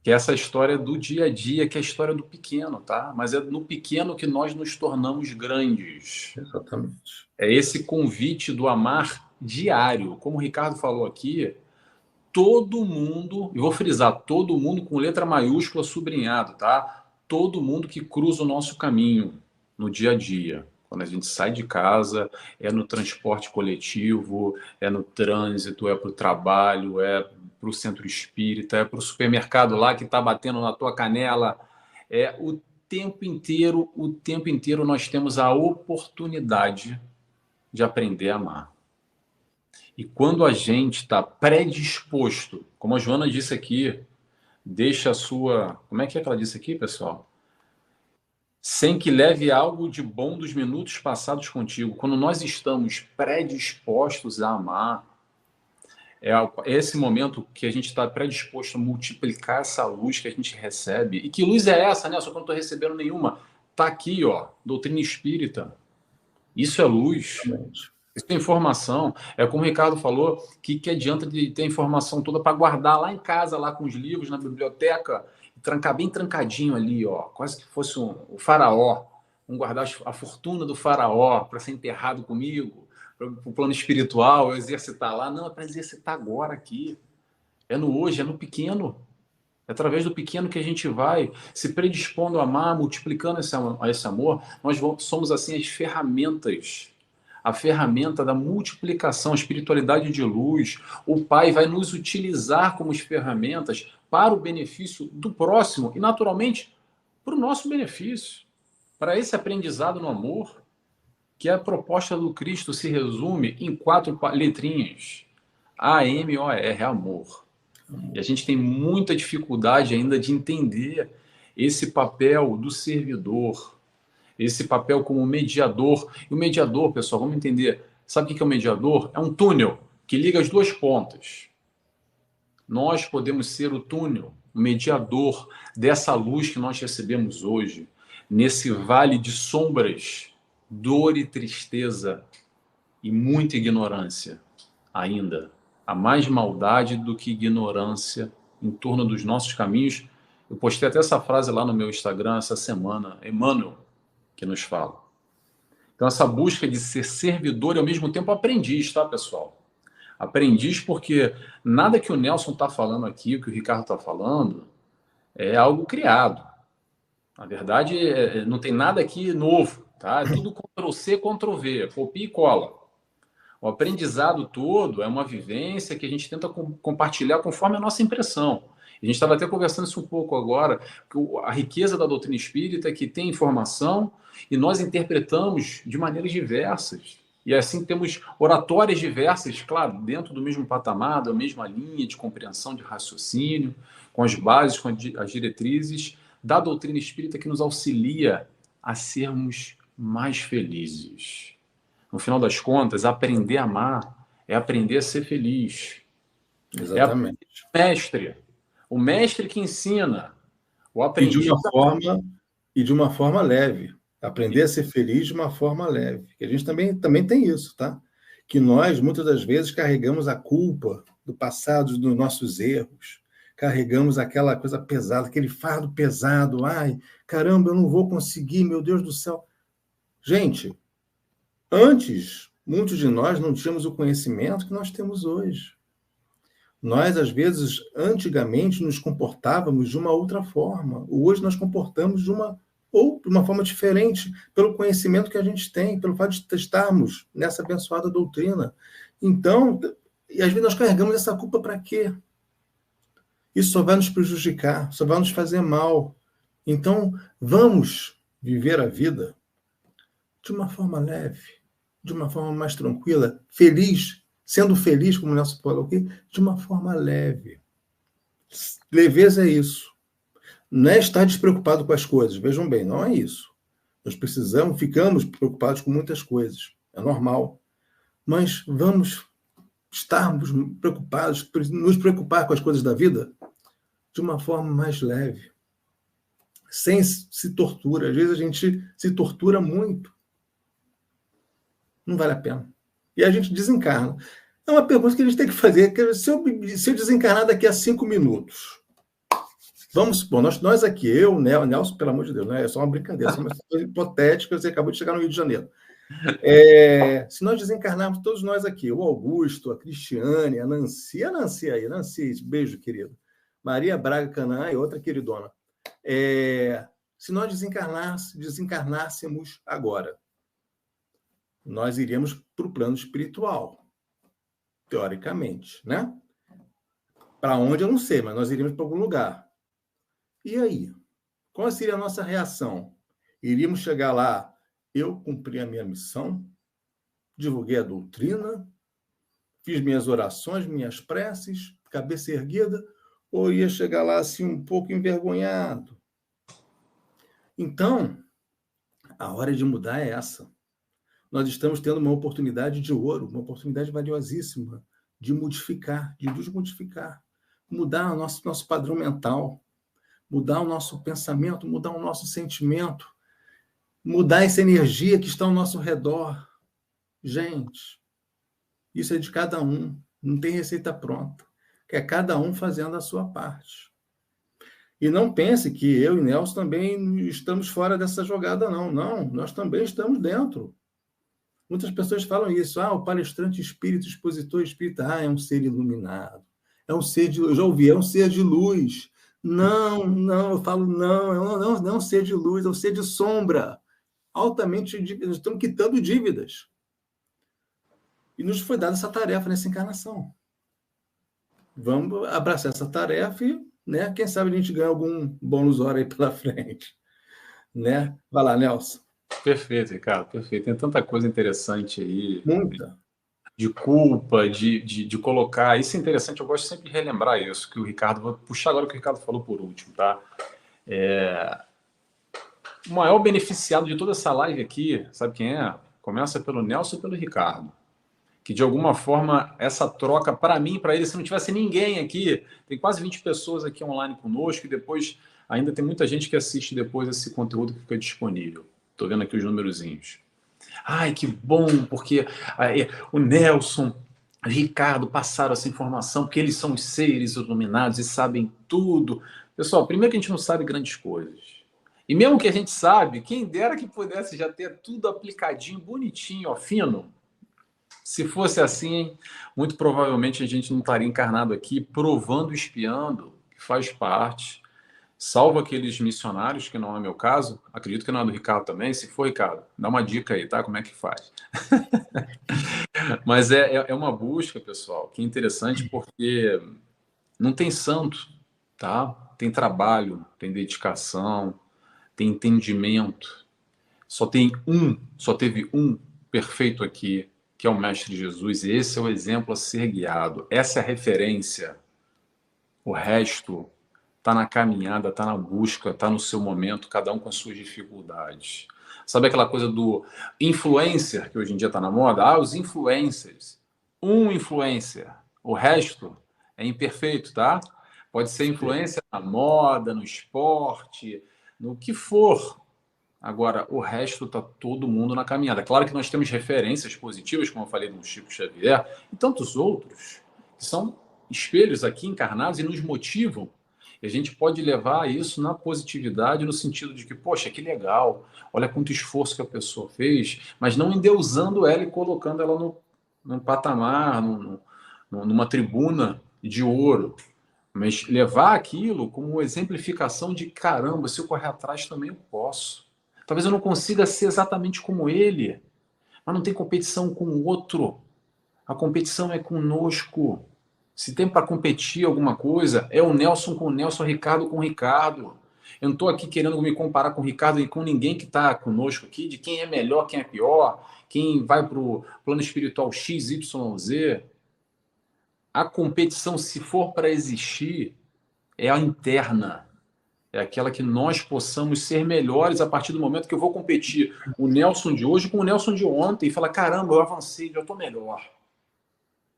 que é essa história do dia a dia, que é a história do pequeno, tá? Mas é no pequeno que nós nos tornamos grandes. Exatamente. É esse convite do amar diário. Como o Ricardo falou aqui, todo mundo, e vou frisar, todo mundo com letra maiúscula sublinhado, tá? Todo mundo que cruza o nosso caminho no dia a dia. Quando a gente sai de casa, é no transporte coletivo, é no trânsito, é para o trabalho, é para o centro espírita, é para o supermercado lá que está batendo na tua canela. O tempo inteiro nós temos a oportunidade de aprender a amar. E quando a gente está predisposto, como a Joana disse aqui, deixa a sua... Como é que ela disse aqui, pessoal? Sem que leve algo de bom dos minutos passados contigo. Quando nós estamos predispostos a amar, é esse momento que a gente está predisposto a multiplicar essa luz que a gente recebe. E que luz é essa, né? Só que eu não estou recebendo nenhuma. Está aqui, ó, doutrina espírita. Isso é luz. Exatamente. Isso é informação. É como o Ricardo falou, que adianta de ter a informação toda para guardar lá em casa, lá com os livros, na biblioteca, e trancar bem trancadinho ali, ó, quase que fosse o faraó. Vamos guardar a fortuna do faraó para ser enterrado comigo, para o plano espiritual, eu exercitar lá. Não, é para exercitar agora aqui. É no hoje, é no pequeno. É através do pequeno que a gente vai se predispondo a amar, multiplicando esse amor. Nós somos, assim, as ferramentas. A ferramenta da multiplicação, a espiritualidade de luz. O Pai vai nos utilizar como as ferramentas para o benefício do próximo e, naturalmente, para o nosso benefício. Para esse aprendizado no amor, que a proposta do Cristo se resume em 4 letrinhas. AMOR, amor. E a gente tem muita dificuldade ainda de entender esse papel do servidor, esse papel como mediador. E o mediador, pessoal, vamos entender. Sabe o que é o mediador? É um túnel que liga as duas pontas. Nós podemos ser o túnel, o mediador dessa luz que nós recebemos hoje, nesse vale de sombras, dor e tristeza e muita ignorância ainda. Há mais maldade do que ignorância em torno dos nossos caminhos. Eu postei até essa frase lá no meu Instagram essa semana, Emmanuel, que nos fala. Então, essa busca de ser servidor e, ao mesmo tempo, aprendiz, tá, pessoal? Aprendiz porque nada que o Nelson está falando aqui, o que o Ricardo está falando, é algo criado. Na verdade, não tem nada aqui novo, tá? É tudo Ctrl-C, Ctrl-V, copia e cola. O aprendizado todo é uma vivência que a gente tenta compartilhar conforme a nossa impressão. A gente estava até conversando isso um pouco agora, que a riqueza da doutrina espírita é que tem informação e nós interpretamos de maneiras diversas. E assim temos oratórias diversas, claro, dentro do mesmo patamar, da mesma linha de compreensão, de raciocínio, com as bases, com as diretrizes da doutrina espírita que nos auxilia a sermos mais felizes. No final das contas, aprender a amar é aprender a ser feliz. Exatamente. É o mestre que ensina, o aprendiz. E de uma forma leve. Aprender a ser feliz de uma forma leve. Que a gente também tem isso, tá? Que nós, muitas das vezes, carregamos a culpa do passado, dos nossos erros. Carregamos aquela coisa pesada, aquele fardo pesado. Ai, caramba, eu não vou conseguir, meu Deus do céu. Gente, antes, muitos de nós não tínhamos o conhecimento que nós temos hoje. Nós, às vezes, antigamente, nos comportávamos de uma outra forma. Hoje nós comportamos de uma forma diferente, pelo conhecimento que a gente tem, pelo fato de estarmos nessa abençoada doutrina. Então, e às vezes nós carregamos essa culpa para quê? Isso só vai nos prejudicar, só vai nos fazer mal. Então, vamos viver a vida de uma forma leve, de uma forma mais tranquila, feliz, sendo feliz, como o Nelson falou aqui, de uma forma leve. Leveza é isso. Não é estar despreocupado com as coisas. Vejam bem, não é isso. Nós ficamos preocupados com muitas coisas. É normal. Mas vamos estarmos preocupados, nos preocupar com as coisas da vida de uma forma mais leve. Sem se tortura. Às vezes a gente se tortura muito. Não vale a pena. E a gente desencarna. É uma pergunta que a gente tem que fazer. Se eu desencarnar daqui a 5 minutos, vamos supor, nós aqui, eu, Nelson, pelo amor de Deus, né? É só uma brincadeira, é uma coisa hipotética, você acabou de chegar no Rio de Janeiro. Se nós desencarnarmos todos nós aqui, o Augusto, a Cristiane, a Nancy aí, Nancy, beijo, querido. Maria Braga Canaã e outra queridona. Se nós desencarnássemos agora, nós iríamos para o plano espiritual, teoricamente, né? Para onde eu não sei, mas nós iríamos para algum lugar. E aí? Qual seria a nossa reação? Iríamos chegar lá, eu cumpri a minha missão, divulguei a doutrina, fiz minhas orações, minhas preces, cabeça erguida, ou ia chegar lá assim um pouco envergonhado? Então, a hora de mudar é essa. Nós estamos tendo uma oportunidade de ouro, uma oportunidade valiosíssima de modificar, de desmodificar, mudar o nosso padrão mental, mudar o nosso pensamento, mudar o nosso sentimento, mudar essa energia que está ao nosso redor. Gente, Isso é de cada um. Não tem receita pronta. É cada um fazendo a sua parte. E não pense que eu e Nelson também estamos fora dessa jogada, não. Não, nós também estamos dentro. Muitas pessoas falam isso. O palestrante espírita, expositor espírita, é um ser iluminado. É um ser de luz. Eu já ouvi, é um ser de luz. Não, não, eu falo, não é um ser de luz, é um ser de sombra. Altamente, nós estamos quitando dívidas. E nos foi dada essa tarefa nessa encarnação. Vamos abraçar essa tarefa e, né, quem sabe a gente ganha algum bônus hora aí pela frente. Né? Vai lá, Nelson. Perfeito, Ricardo, perfeito. Tem tanta coisa interessante aí. Muita. De culpa, de colocar. Isso é interessante, eu gosto sempre de relembrar isso, que o Ricardo, vou puxar agora o que o Ricardo falou por último, tá? O maior beneficiado de toda essa live aqui, sabe quem é? Começa pelo Nelson e pelo Ricardo. Que de alguma forma essa troca, para mim, para ele, se não tivesse ninguém aqui, tem quase 20 pessoas aqui online conosco, e depois ainda tem muita gente que assiste depois esse conteúdo que fica disponível. Estou vendo aqui os numerozinhos. Ai, que bom, porque o Nelson, o Ricardo passaram essa informação, porque eles são os seres iluminados e sabem tudo. Pessoal, primeiro que a gente não sabe grandes coisas. E mesmo que a gente sabe, quem dera que pudesse já ter tudo aplicadinho, bonitinho, ó, fino. Se fosse assim, muito provavelmente a gente não estaria encarnado aqui provando e espiando, que faz parte. Salvo aqueles missionários, que não é meu caso, acredito que não é do Ricardo também. Se for, Ricardo, dá uma dica aí, tá? Como é que faz? Mas é uma busca, pessoal, que é interessante porque não tem santo, tá? Tem trabalho, tem dedicação, tem entendimento. Só teve um perfeito aqui, que é o Mestre Jesus, e esse é o exemplo a ser guiado. Essa é a referência. O resto está na caminhada, está na busca, está no seu momento, cada um com as suas dificuldades. Sabe aquela coisa do influencer, que hoje em dia está na moda? Os influencers. Um influencer. O resto é imperfeito, tá? Pode ser influência na moda, no esporte, no que for. Agora, o resto está todo mundo na caminhada. Claro que nós temos referências positivas, como eu falei do Chico Xavier, e tantos outros, que são espelhos aqui encarnados e nos motivam. E a gente pode levar isso na positividade, no sentido de que, poxa, que legal, olha quanto esforço que a pessoa fez, mas não endeusando ela e colocando ela num patamar, numa tribuna de ouro. Mas levar aquilo como exemplificação de, caramba, se eu correr atrás também eu posso. Talvez eu não consiga ser exatamente como ele, mas não tem competição com o outro. A competição é conosco. Se tem para competir alguma coisa, é o Nelson com o Nelson, o Ricardo com o Ricardo. Eu não estou aqui querendo me comparar com o Ricardo e com ninguém que está conosco aqui, de quem é melhor, quem é pior, quem vai para o plano espiritual X, Y, Z. A competição, se for para existir, é a interna. É aquela que nós possamos ser melhores a partir do momento que eu vou competir o Nelson de hoje com o Nelson de ontem e falar, caramba, eu avancei, já estou melhor.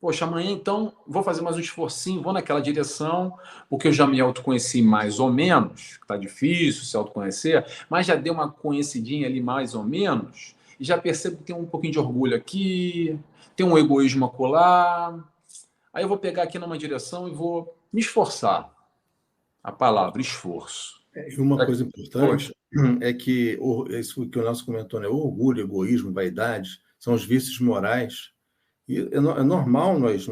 Poxa, amanhã então vou fazer mais um esforcinho, vou naquela direção, porque eu já me autoconheci mais ou menos, está difícil se autoconhecer, mas já dei uma conhecidinha ali mais ou menos, e já percebo que tem um pouquinho de orgulho aqui, tem um egoísmo acolá, aí eu vou pegar aqui numa direção e vou me esforçar. A palavra esforço. E uma coisa importante é que isso que o Nelson comentou, né? O orgulho, egoísmo, vaidade, são os vícios morais. E é normal nós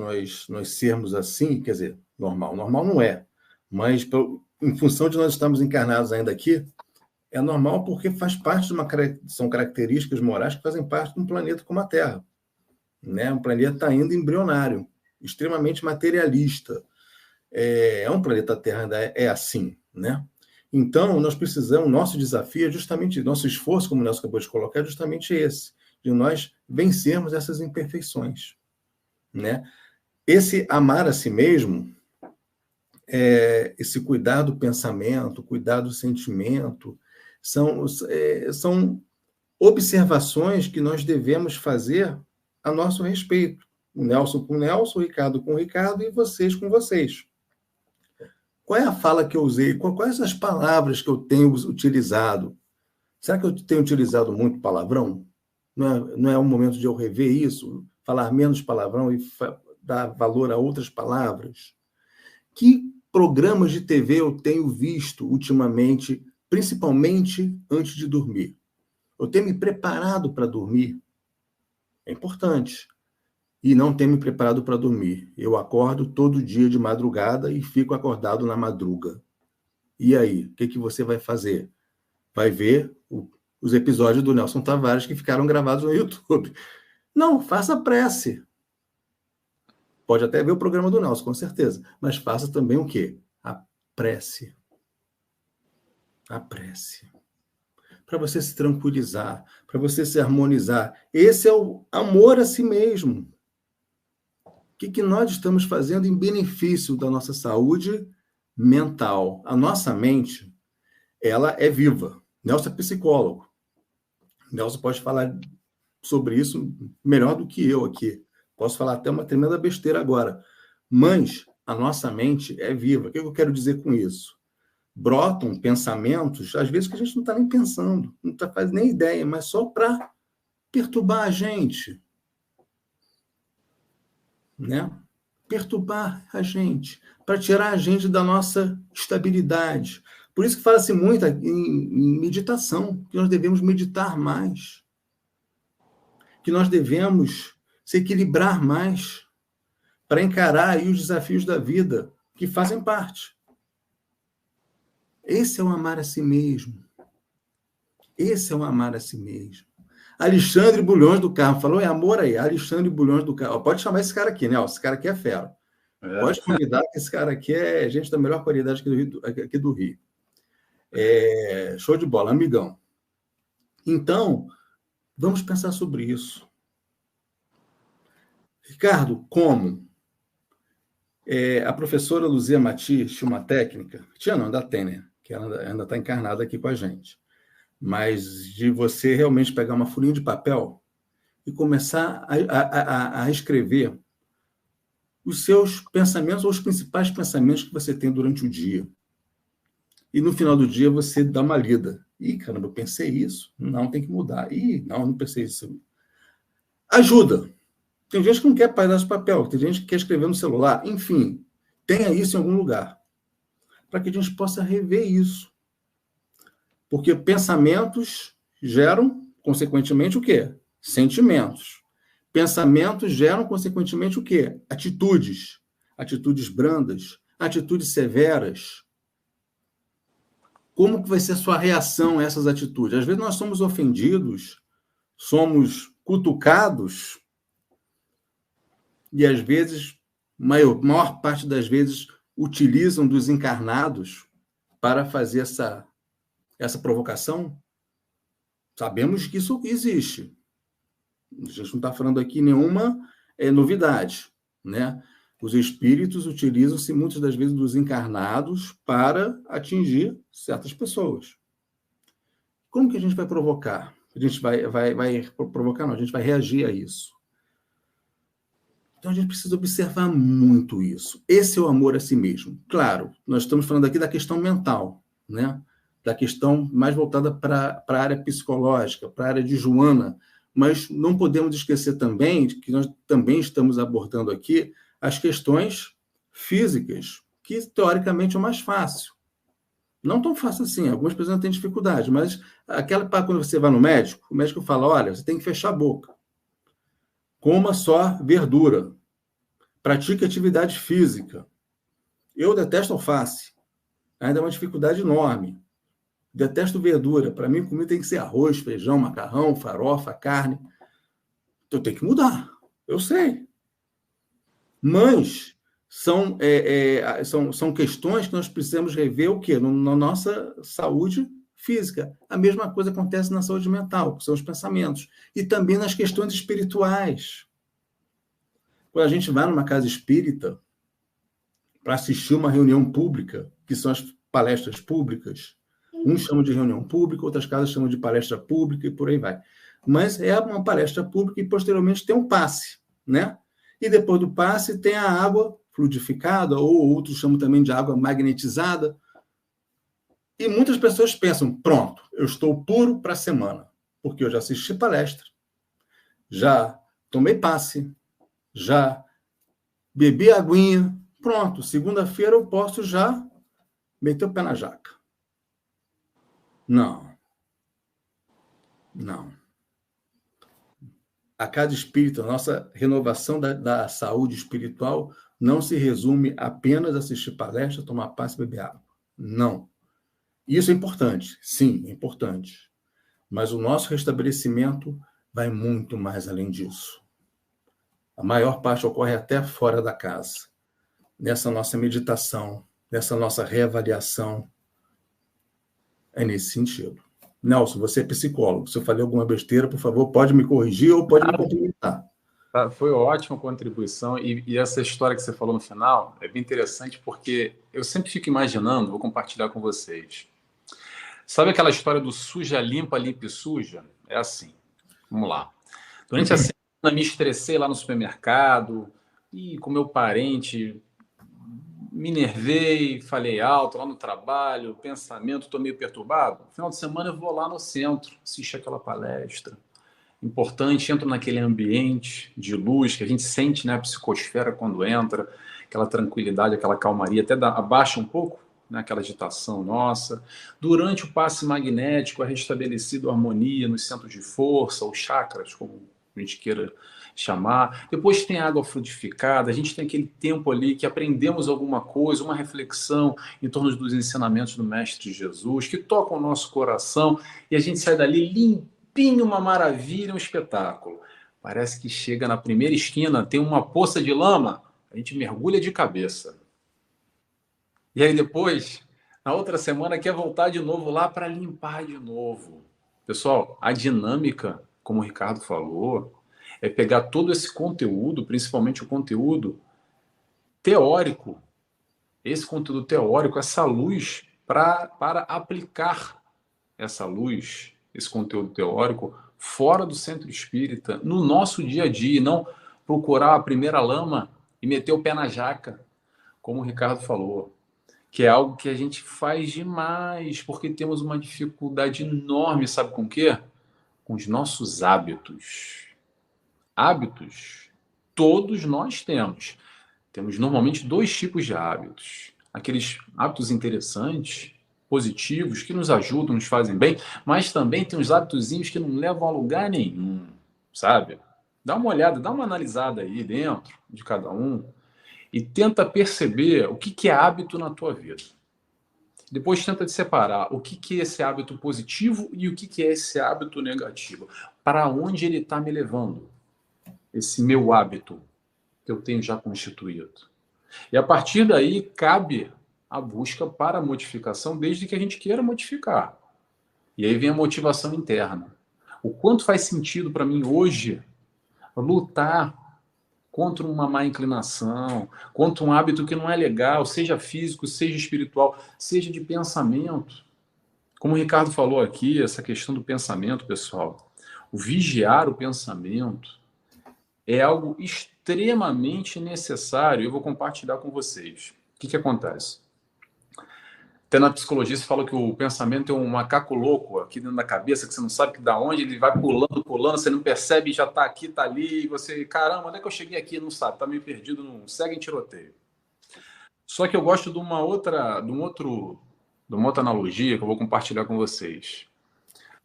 sermos assim, quer dizer, normal não é, mas em função de nós estarmos encarnados ainda aqui, é normal porque faz parte são características morais que fazem parte de um planeta como a Terra, né? Um planeta ainda embrionário, extremamente materialista. Um planeta Terra ainda é assim, né? Então, nós precisamos, nosso desafio é justamente, nosso esforço, como o Nelson acabou de colocar, é justamente esse, de nós vencermos essas imperfeições, né? Esse amar a si mesmo, esse cuidar do pensamento, cuidar do sentimento, são observações que nós devemos fazer a nosso respeito. O Nelson com o Nelson, o Ricardo com o Ricardo e vocês com vocês. Qual é a fala que eu usei? Quais as palavras que eu tenho utilizado? Será que eu tenho utilizado muito palavrão? Não é um momento de eu rever isso, falar menos palavrão e dar valor a outras palavras? Que programas de TV eu tenho visto ultimamente, principalmente antes de dormir? Eu tenho me preparado para dormir? É importante. E não tenho me preparado para dormir. Eu acordo todo dia de madrugada e fico acordado na madruga. E aí, o que você vai fazer? Vai ver os episódios do Nelson Tavares que ficaram gravados no YouTube. Não, faça prece. Pode até ver o programa do Nelson, com certeza. Mas faça também o quê? A prece. A prece. Para você se tranquilizar, para você se harmonizar. Esse é o amor a si mesmo. O que nós estamos fazendo em benefício da nossa saúde mental? A nossa mente, ela é viva. Nelson é psicólogo. Nelson pode falar sobre isso melhor do que eu aqui. Posso falar até uma tremenda besteira agora. Mas a nossa mente é viva. O que eu quero dizer com isso? Brotam pensamentos, às vezes, que a gente não está nem pensando, não faz nem ideia, mas só para perturbar a gente. Né? Perturbar a gente, para tirar a gente da nossa estabilidade. Por isso que fala-se muito em meditação, que nós devemos meditar mais, que nós devemos se equilibrar mais para encarar aí os desafios da vida, que fazem parte. Esse é o amar a si mesmo. Esse é o amar a si mesmo. Alexandre Bulhões do Carmo falou, é amor aí, Alexandre Bulhões do Carmo. Pode chamar esse cara aqui, né? Esse cara aqui é fera. Pode convidar, que esse cara aqui é gente da melhor qualidade aqui do Rio. Show de bola, amigão. Então, vamos pensar sobre isso. Ricardo, como? A professora Luzia Mati tinha uma técnica, ainda tem, né? Que ela ainda está encarnada aqui com a gente. Mas de você realmente pegar uma folhinha de papel e começar a escrever os seus pensamentos ou os principais pensamentos que você tem durante o dia. E no final do dia você dá uma lida. Ih, caramba, eu pensei isso. Não, tem que mudar. Ih, não pensei isso. Ajuda. Tem gente que não quer pegar esse papel, tem gente que quer escrever no celular. Enfim, tenha isso em algum lugar. Para que a gente possa rever isso. Porque pensamentos geram, consequentemente, o quê? Sentimentos. Pensamentos geram, consequentemente, o quê? Atitudes. Atitudes brandas, atitudes severas. Como que vai ser a sua reação a essas atitudes? Às vezes nós somos ofendidos, somos cutucados, e às vezes, maior parte das vezes, utilizam dos encarnados para fazer essa provocação. Sabemos que isso existe. A gente não está falando aqui nenhuma novidade, né? Os espíritos utilizam-se muitas das vezes dos encarnados para atingir certas pessoas. Como que a gente vai provocar? A gente vai provocar, não, a gente vai reagir a isso. Então a gente precisa observar muito isso. Esse é o amor a si mesmo. Claro, nós estamos falando aqui da questão mental, né? Da questão mais voltada para a área psicológica, para a área de Joana, mas não podemos esquecer também que nós também estamos abordando aqui as questões físicas, que teoricamente é o mais fácil. Não tão fácil assim, algumas pessoas têm dificuldade, mas quando você vai no médico, o médico fala, olha, você tem que fechar a boca, coma só verdura, pratique atividade física. Eu detesto alface, ainda é uma dificuldade enorme. Detesto verdura. Para mim, comida tem que ser arroz, feijão, macarrão, farofa, carne. Então, tem que mudar. Eu sei. Mas são questões que nós precisamos rever o quê? Na nossa saúde física. A mesma coisa acontece na saúde mental, que são os pensamentos. E também nas questões espirituais. Quando a gente vai numa casa espírita para assistir uma reunião pública, que são as palestras públicas, uns chamam de reunião pública, outras casas chamam de palestra pública e por aí vai. Mas é uma palestra pública e, posteriormente, tem um passe, né? E depois do passe tem a água fluidificada, ou outros chamam também de água magnetizada. E muitas pessoas pensam, pronto, eu estou puro para a semana, porque eu já assisti palestra, já tomei passe, já bebi aguinha, pronto, segunda-feira eu posso já meter o pé na jaca. Não. Não. A cada espírito, a nossa renovação da saúde espiritual não se resume apenas a assistir palestra, tomar passe e beber água. Não. Isso é importante, sim, é importante. Mas o nosso restabelecimento vai muito mais além disso. A maior parte ocorre até fora da casa. Nessa nossa meditação, nessa nossa reavaliação. É nesse sentido. Nelson, você é psicólogo. Se eu falei alguma besteira, por favor, pode me corrigir ou pode me complementar. Foi ótima contribuição. E essa história que você falou no final é bem interessante porque eu sempre fico imaginando, vou compartilhar com vocês. Sabe aquela história do suja, limpa, limpa e suja? É assim. Vamos lá. Durante a semana me estressei lá no supermercado e com meu parente me nervei, falei alto lá no trabalho, pensamento, estou meio perturbado. No final de semana eu vou lá no centro, assistir aquela palestra. Importante, entro naquele ambiente de luz que a gente sente, né, a psicosfera quando entra, aquela tranquilidade, aquela calmaria, até abaixa um pouco, né, aquela agitação nossa. Durante o passe magnético é restabelecido a harmonia nos centros de força, os chakras, como a gente queira chamar. Depois tem a água frutificada, a gente tem aquele tempo ali que aprendemos alguma coisa, uma reflexão em torno dos ensinamentos do Mestre Jesus, que tocam o nosso coração e a gente sai dali limpinho, uma maravilha, um espetáculo. Parece que chega na primeira esquina, tem uma poça de lama, a gente mergulha de cabeça. E aí depois, na outra semana, quer voltar de novo lá para limpar de novo. Pessoal, a dinâmica, como o Ricardo falou, é pegar todo esse conteúdo, principalmente o conteúdo teórico, esse conteúdo teórico, essa luz, para aplicar essa luz, esse conteúdo teórico, fora do centro espírita, no nosso dia a dia, e não procurar a primeira lama e meter o pé na jaca, como o Ricardo falou, que é algo que a gente faz demais, porque temos uma dificuldade enorme, sabe com o quê? Com os nossos hábitos. Hábitos, todos nós temos. Temos normalmente dois tipos de hábitos. Aqueles hábitos interessantes, positivos, que nos ajudam, nos fazem bem, mas também tem uns hábitozinhos que não levam a lugar nenhum, sabe? Dá uma olhada, dá uma analisada aí dentro de cada um e tenta perceber o que é hábito na tua vida. Depois tenta separar o que é esse hábito positivo e o que é esse hábito negativo. Para onde ele está me levando? Esse meu hábito que eu tenho já constituído. E a partir daí cabe a busca para a modificação, desde que a gente queira modificar. E aí vem a motivação interna. O quanto faz sentido para mim hoje lutar contra uma má inclinação, contra um hábito que não é legal, seja físico, seja espiritual, seja de pensamento. Como o Ricardo falou aqui, essa questão do pensamento, pessoal, o vigiar o pensamento é algo extremamente necessário. Eu vou compartilhar com vocês. O que acontece? Até na psicologia se fala que o pensamento é um macaco louco aqui dentro da cabeça, que você não sabe que da onde ele vai pulando, pulando, você não percebe, já está aqui, está ali, e você, caramba, onde é que eu cheguei aqui? Não sabe, está meio perdido, não segue em tiroteio. Só que eu gosto de uma outra analogia que eu vou compartilhar com vocês.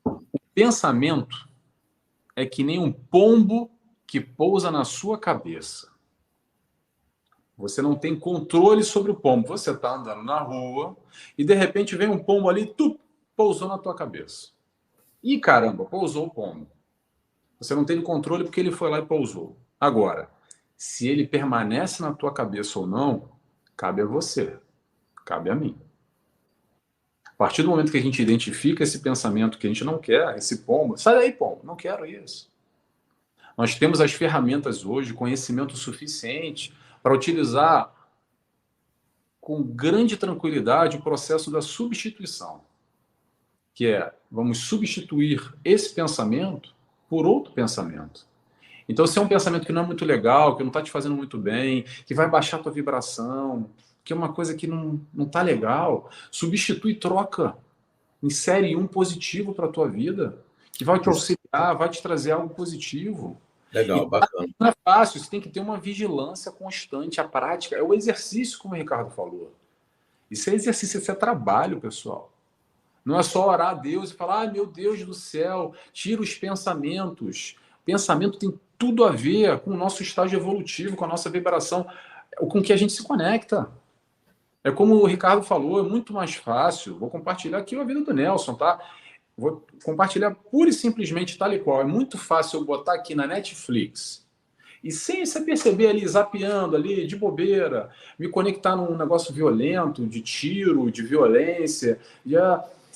O pensamento é que nem um pombo que pousa na sua cabeça. Você não tem controle sobre o pombo. Você está andando na rua e, de repente, vem um pombo ali e pousou na tua cabeça. Ih, caramba, pousou o pombo. Você não tem controle porque ele foi lá e pousou. Agora, se ele permanece na tua cabeça ou não, cabe a você, cabe a mim. A partir do momento que a gente identifica esse pensamento que a gente não quer, esse pombo, sai daí, pombo, não quero isso. Nós temos as ferramentas hoje, conhecimento suficiente para utilizar com grande tranquilidade o processo da substituição, que é, vamos substituir esse pensamento por outro pensamento. Então, se é um pensamento que não é muito legal, que não está te fazendo muito bem, que vai baixar a tua vibração, que é uma coisa que não está legal, substitui, troca, insere um positivo para a tua vida, que vai te auxiliar, vai te trazer algo positivo. Legal, bacana. Não é fácil, você tem que ter uma vigilância constante, a prática, é o exercício, como o Ricardo falou. Isso é exercício, isso é trabalho, pessoal. Não é só orar a Deus e falar, ai meu Deus do céu, tira os pensamentos. Pensamento tem tudo a ver com o nosso estágio evolutivo, com a nossa vibração, com que a gente se conecta. É como o Ricardo falou, é muito mais fácil. Vou compartilhar aqui a vida do Nelson, tá? Vou compartilhar pura e simplesmente tal e qual. É muito fácil eu botar aqui na Netflix e sem você perceber ali, zapeando ali, de bobeira, me conectar num negócio violento, de tiro, de violência,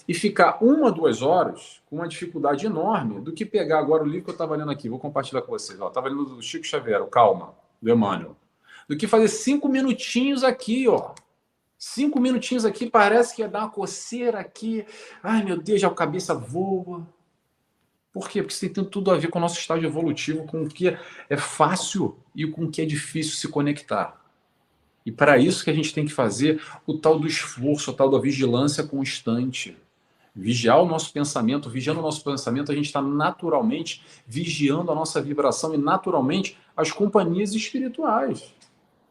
e ficar 1 a 2 horas com uma dificuldade enorme do que pegar agora o livro que eu estava lendo aqui. Vou compartilhar com vocês. Estava lendo do Chico Xavier, o Calma, do Emmanuel. Do que fazer 5 minutinhos aqui, ó. 5 minutinhos aqui, parece que ia dar uma coceira aqui. Ai, meu Deus, já a cabeça voa. Por quê? Porque isso tem tudo a ver com o nosso estágio evolutivo, com o que é fácil e com o que é difícil se conectar. E para isso que a gente tem que fazer o tal do esforço, a tal da vigilância constante. Vigiar o nosso pensamento, vigiando o nosso pensamento, a gente está naturalmente vigiando a nossa vibração e naturalmente as companhias espirituais.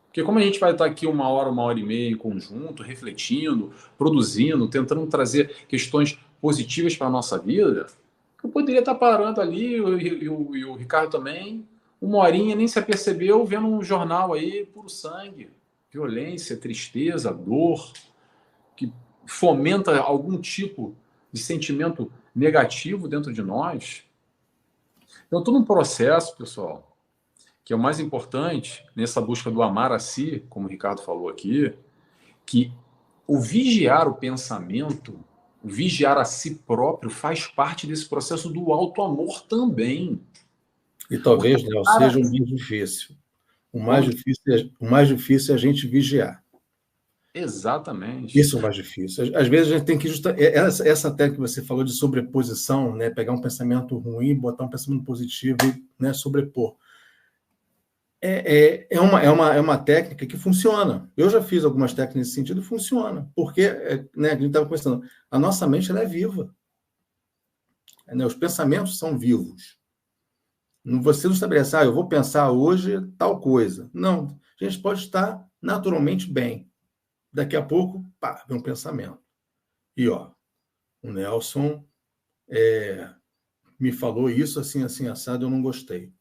Porque como a gente vai estar aqui 1 hora e meia em conjunto, refletindo, produzindo, tentando trazer questões positivas para a nossa vida, eu poderia estar parando ali, e o Ricardo também, 1 horinha, nem se apercebeu, vendo um jornal aí, puro sangue, violência, tristeza, dor, que fomenta algum tipo de sentimento negativo dentro de nós. Então, todo um processo, pessoal, que é o mais importante nessa busca do amar a si, como o Ricardo falou aqui, que o vigiar o pensamento, o vigiar a si próprio faz parte desse processo do auto-amor também. E talvez, Léo, seja o mais difícil. O mais difícil é a gente vigiar. Exatamente. Isso é o mais difícil. Às vezes a gente tem que essa técnica que você falou de sobreposição, né? Pegar um pensamento ruim, botar um pensamento positivo e, né, sobrepor. É uma técnica que funciona. Eu já fiz algumas técnicas nesse sentido e funciona. Porque, né, a gente estava pensando, a nossa mente ela é viva. Né? Os pensamentos são vivos. Você não estabelece, eu vou pensar hoje tal coisa. Não, a gente pode estar naturalmente bem. Daqui a pouco, pá, vem um pensamento. E, ó, o Nelson me falou isso assim, assim, assado, eu não gostei.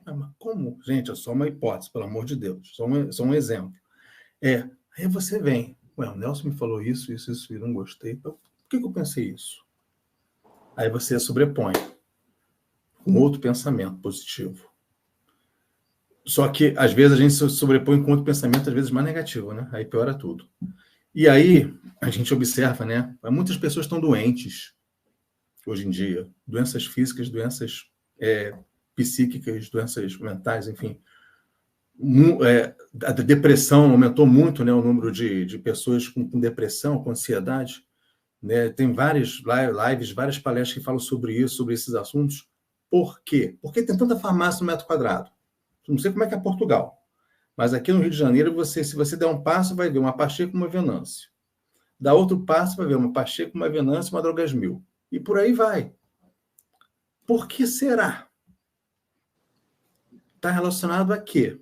Mas como? Gente, é só uma hipótese, pelo amor de Deus. Só um exemplo. Aí você vem. Ué, o Nelson me falou isso, eu não gostei. Por que eu pensei isso? Aí você sobrepõe com outro pensamento positivo. Só que, às vezes, a gente se sobrepõe com outro pensamento, às vezes, mais negativo, né? Aí piora tudo. E aí, a gente observa, né? Muitas pessoas estão doentes hoje em dia. Doenças físicas, doenças psíquicas, doenças mentais, enfim. A depressão aumentou muito, né? O número de pessoas com depressão, com ansiedade. Né? Tem várias lives, várias palestras que falam sobre isso, sobre esses assuntos. Por quê? Porque tem tanta farmácia no metro quadrado. Não sei como é que é Portugal, mas aqui no Rio de Janeiro, se você der um passo, vai ver uma Pacheco e uma Venâncio. Dá outro passo, vai ver uma Pacheco, uma Venâncio e uma Drogas Mil. E por aí vai. Por que será? Está relacionado a quê?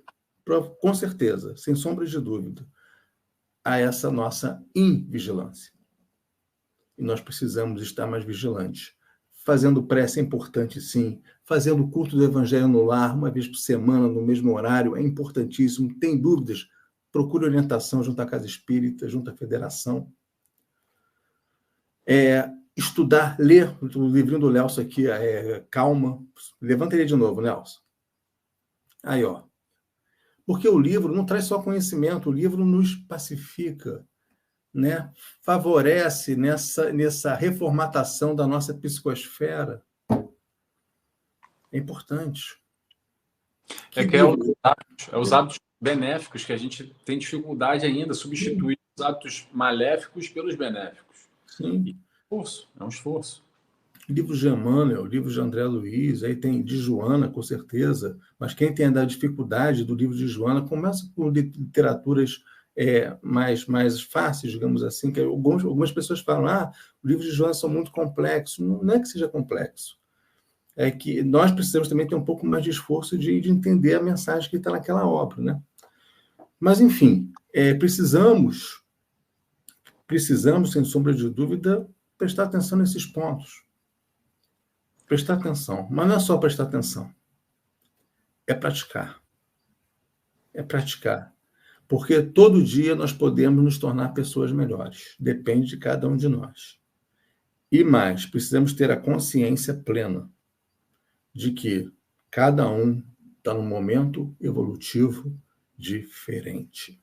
Com certeza, sem sombra de dúvida, a essa nossa invigilância. E nós precisamos estar mais vigilantes. Fazendo prece é importante, sim. Fazendo o culto do Evangelho no lar, 1 vez por semana, no mesmo horário, é importantíssimo. Tem dúvidas? Procure orientação junto à Casa Espírita, junto à Federação. Estudar, ler o livrinho do Nelson aqui, Calma. Levanta ele de novo, Nelson. Aí, ó. Porque o livro não traz só conhecimento, o livro nos pacifica, né? Favorece nessa reformatação da nossa psicosfera. É importante. Os hábitos benéficos que a gente tem dificuldade ainda, substituir os hábitos maléficos pelos benéficos. Sim. É um esforço. Livros de Emmanuel, livros de André Luiz, aí tem de Joana, com certeza, mas quem tem a dificuldade do livro de Joana, começa por literaturas mais fáceis, digamos assim, que algumas pessoas falam, o livro de Joana são muito complexos. Não é que seja complexo. é que nós precisamos também ter um pouco mais de esforço de entender a mensagem que está naquela obra, né? Mas, enfim, precisamos, sem sombra de dúvida, prestar atenção nesses pontos. Prestar atenção. Mas não é só prestar atenção. É praticar. É praticar. Porque todo dia nós podemos nos tornar pessoas melhores. Depende de cada um de nós. E mais, precisamos ter a consciência plena de que cada um está num momento evolutivo diferente.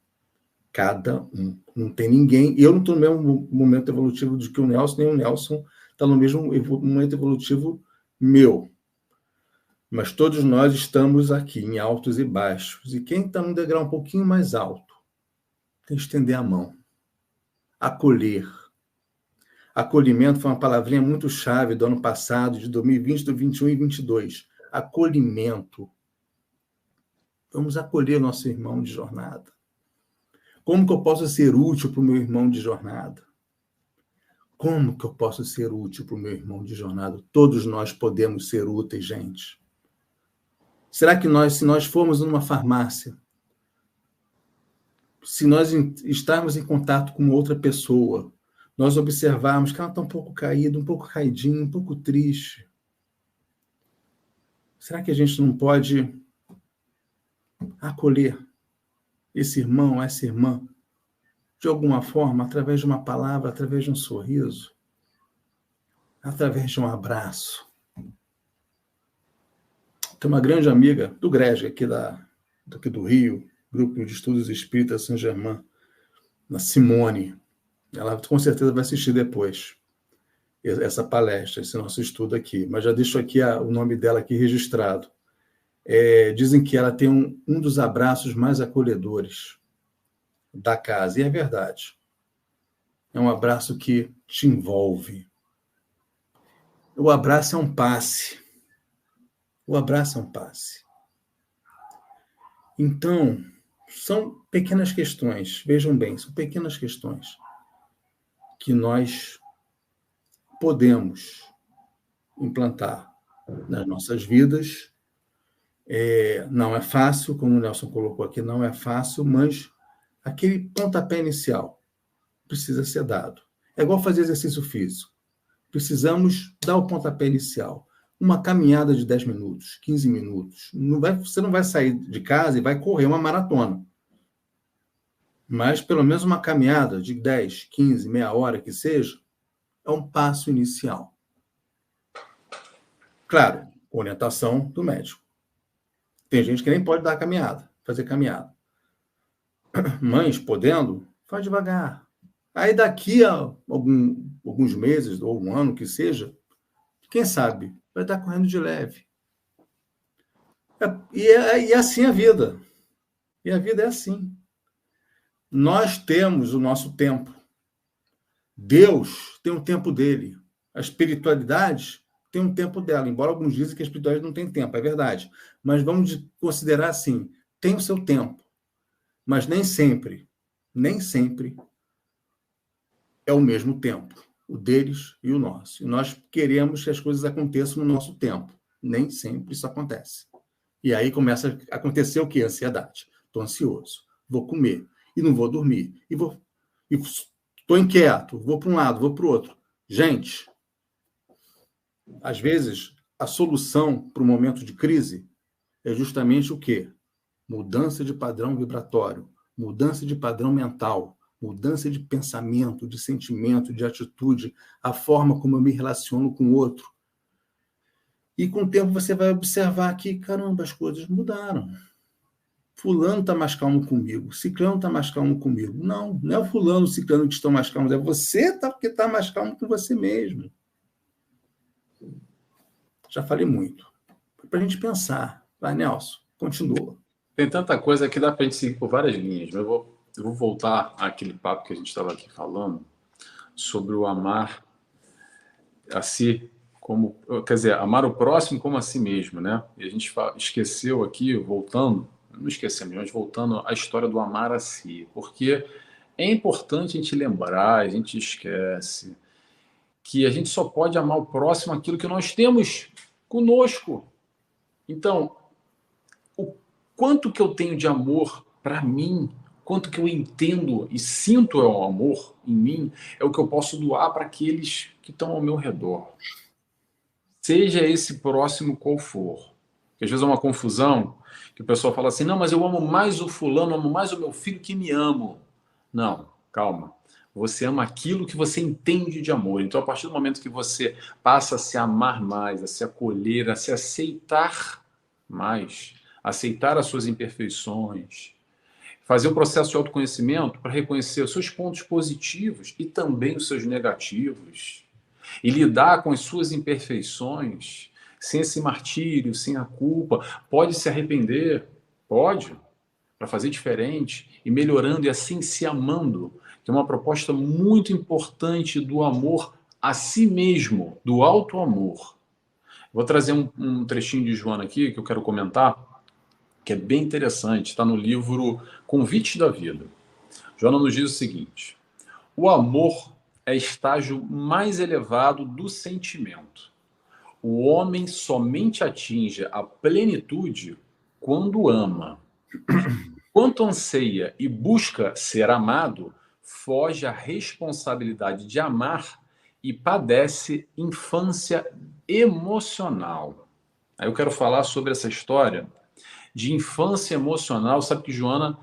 Cada um. Não tem ninguém... Eu não estou no mesmo momento evolutivo do que o Nelson, nem o Nelson está no mesmo momento evolutivo meu. Mas todos nós estamos aqui, em altos e baixos. E quem está num degrau um pouquinho mais alto, tem que estender a mão. Acolher. Acolhimento foi uma palavrinha muito chave do ano passado, de 2020, do 21 e 22. Acolhimento. Vamos acolher nosso irmão de jornada. Como que eu posso ser útil para o meu irmão de jornada? Como que eu posso ser útil para o meu irmão de jornada? Todos nós podemos ser úteis, gente. Será que se nós formos numa farmácia, se nós estarmos em contato com outra pessoa, nós observarmos que ela está um pouco caída, um pouco caidinha, um pouco triste, será que a gente não pode acolher esse irmão, essa irmã, de alguma forma, através de uma palavra, através de um sorriso, através de um abraço? Tem uma grande amiga do Grege, aqui do Rio, Grupo de Estudos Espíritas Saint-Germain, na Simone. Ela com certeza vai assistir depois essa palestra, esse nosso estudo aqui. Mas já deixo aqui o nome dela aqui registrado. Dizem que ela tem um dos abraços mais acolhedores da casa. E é verdade. É um abraço que te envolve. O abraço é um passe. O abraço é um passe. Então, são pequenas questões. Vejam bem, são pequenas questões que nós podemos implantar nas nossas vidas. Não é fácil, como o Nelson colocou aqui, não é fácil, mas aquele pontapé inicial precisa ser dado. É igual fazer exercício físico. Precisamos dar o pontapé inicial. Uma caminhada de 10 minutos, 15 minutos. Você não vai sair de casa e vai correr uma maratona. Mas, pelo menos, uma caminhada de 10, 15, meia hora que seja, é um passo inicial. Claro, com orientação do médico. Tem gente que nem pode dar caminhada, fazer caminhada. Mães, podendo, faz devagar. Aí, daqui a alguns meses, ou um ano que seja, quem sabe, vai estar correndo de leve. E assim a vida. E a vida é assim. Nós temos o nosso tempo. Deus tem um tempo dele. A espiritualidade tem um tempo dela, embora alguns dizem que a espiritualidade não tem tempo, é verdade. Mas vamos considerar assim, tem o seu tempo. Mas nem sempre é o mesmo tempo, o deles e o nosso. E nós queremos que as coisas aconteçam no nosso tempo. Nem sempre isso acontece. E aí começa a acontecer o quê? Ansiedade. Estou ansioso, vou comer e não vou dormir. Estou inquieto, vou para um lado, vou para o outro. Gente, às vezes, a solução para o momento de crise é justamente o quê? Mudança de padrão vibratório, mudança de padrão mental, mudança de pensamento, de sentimento, de atitude, a forma como eu me relaciono com o outro. E com o tempo você vai observar que, caramba, as coisas mudaram. Fulano está mais calmo comigo, ciclano está mais calmo comigo. Não é o fulano, o ciclano que estão mais calmos, é você que está mais calmo com você mesmo. Já falei muito. Foi para a gente pensar. Vai, Nelson, continua. Tem tanta coisa que dá para a gente seguir por várias linhas, mas eu vou voltar àquele papo que a gente estava aqui falando sobre o amar a si como, quer dizer, amar o próximo como a si mesmo, né? E a gente esqueceu aqui, voltando, não esquecemos, mas voltando à história do amar a si, porque é importante a gente lembrar, a gente esquece que a gente só pode amar o próximo aquilo que nós temos conosco. Então, o quanto que eu tenho de amor para mim, quanto que eu entendo e sinto o amor em mim, é o que eu posso doar para aqueles que estão ao meu redor. Seja esse próximo qual for. Porque às vezes é uma confusão, que o pessoal fala assim, não, mas eu amo mais o fulano, amo mais o meu filho que me amo. Não, calma. Você ama aquilo que você entende de amor. Então, a partir do momento que você passa a se amar mais, a se acolher, a se aceitar mais, aceitar as suas imperfeições, fazer o processo de autoconhecimento para reconhecer os seus pontos positivos e também os seus negativos, e lidar com as suas imperfeições, sem esse martírio, sem a culpa, pode se arrepender, pode, para fazer diferente, e melhorando e assim se amando, que é uma proposta muito importante do amor a si mesmo, do auto-amor. Vou trazer um trechinho de Joana aqui, que eu quero comentar, que é bem interessante, está no livro Convite da Vida. Joana nos diz o seguinte: o amor é estágio mais elevado do sentimento. O homem somente atinge a plenitude quando ama. Quanto anseia e busca ser amado, foge à responsabilidade de amar e padece infância emocional. Aí eu quero falar sobre essa história de infância emocional. Sabe que Joana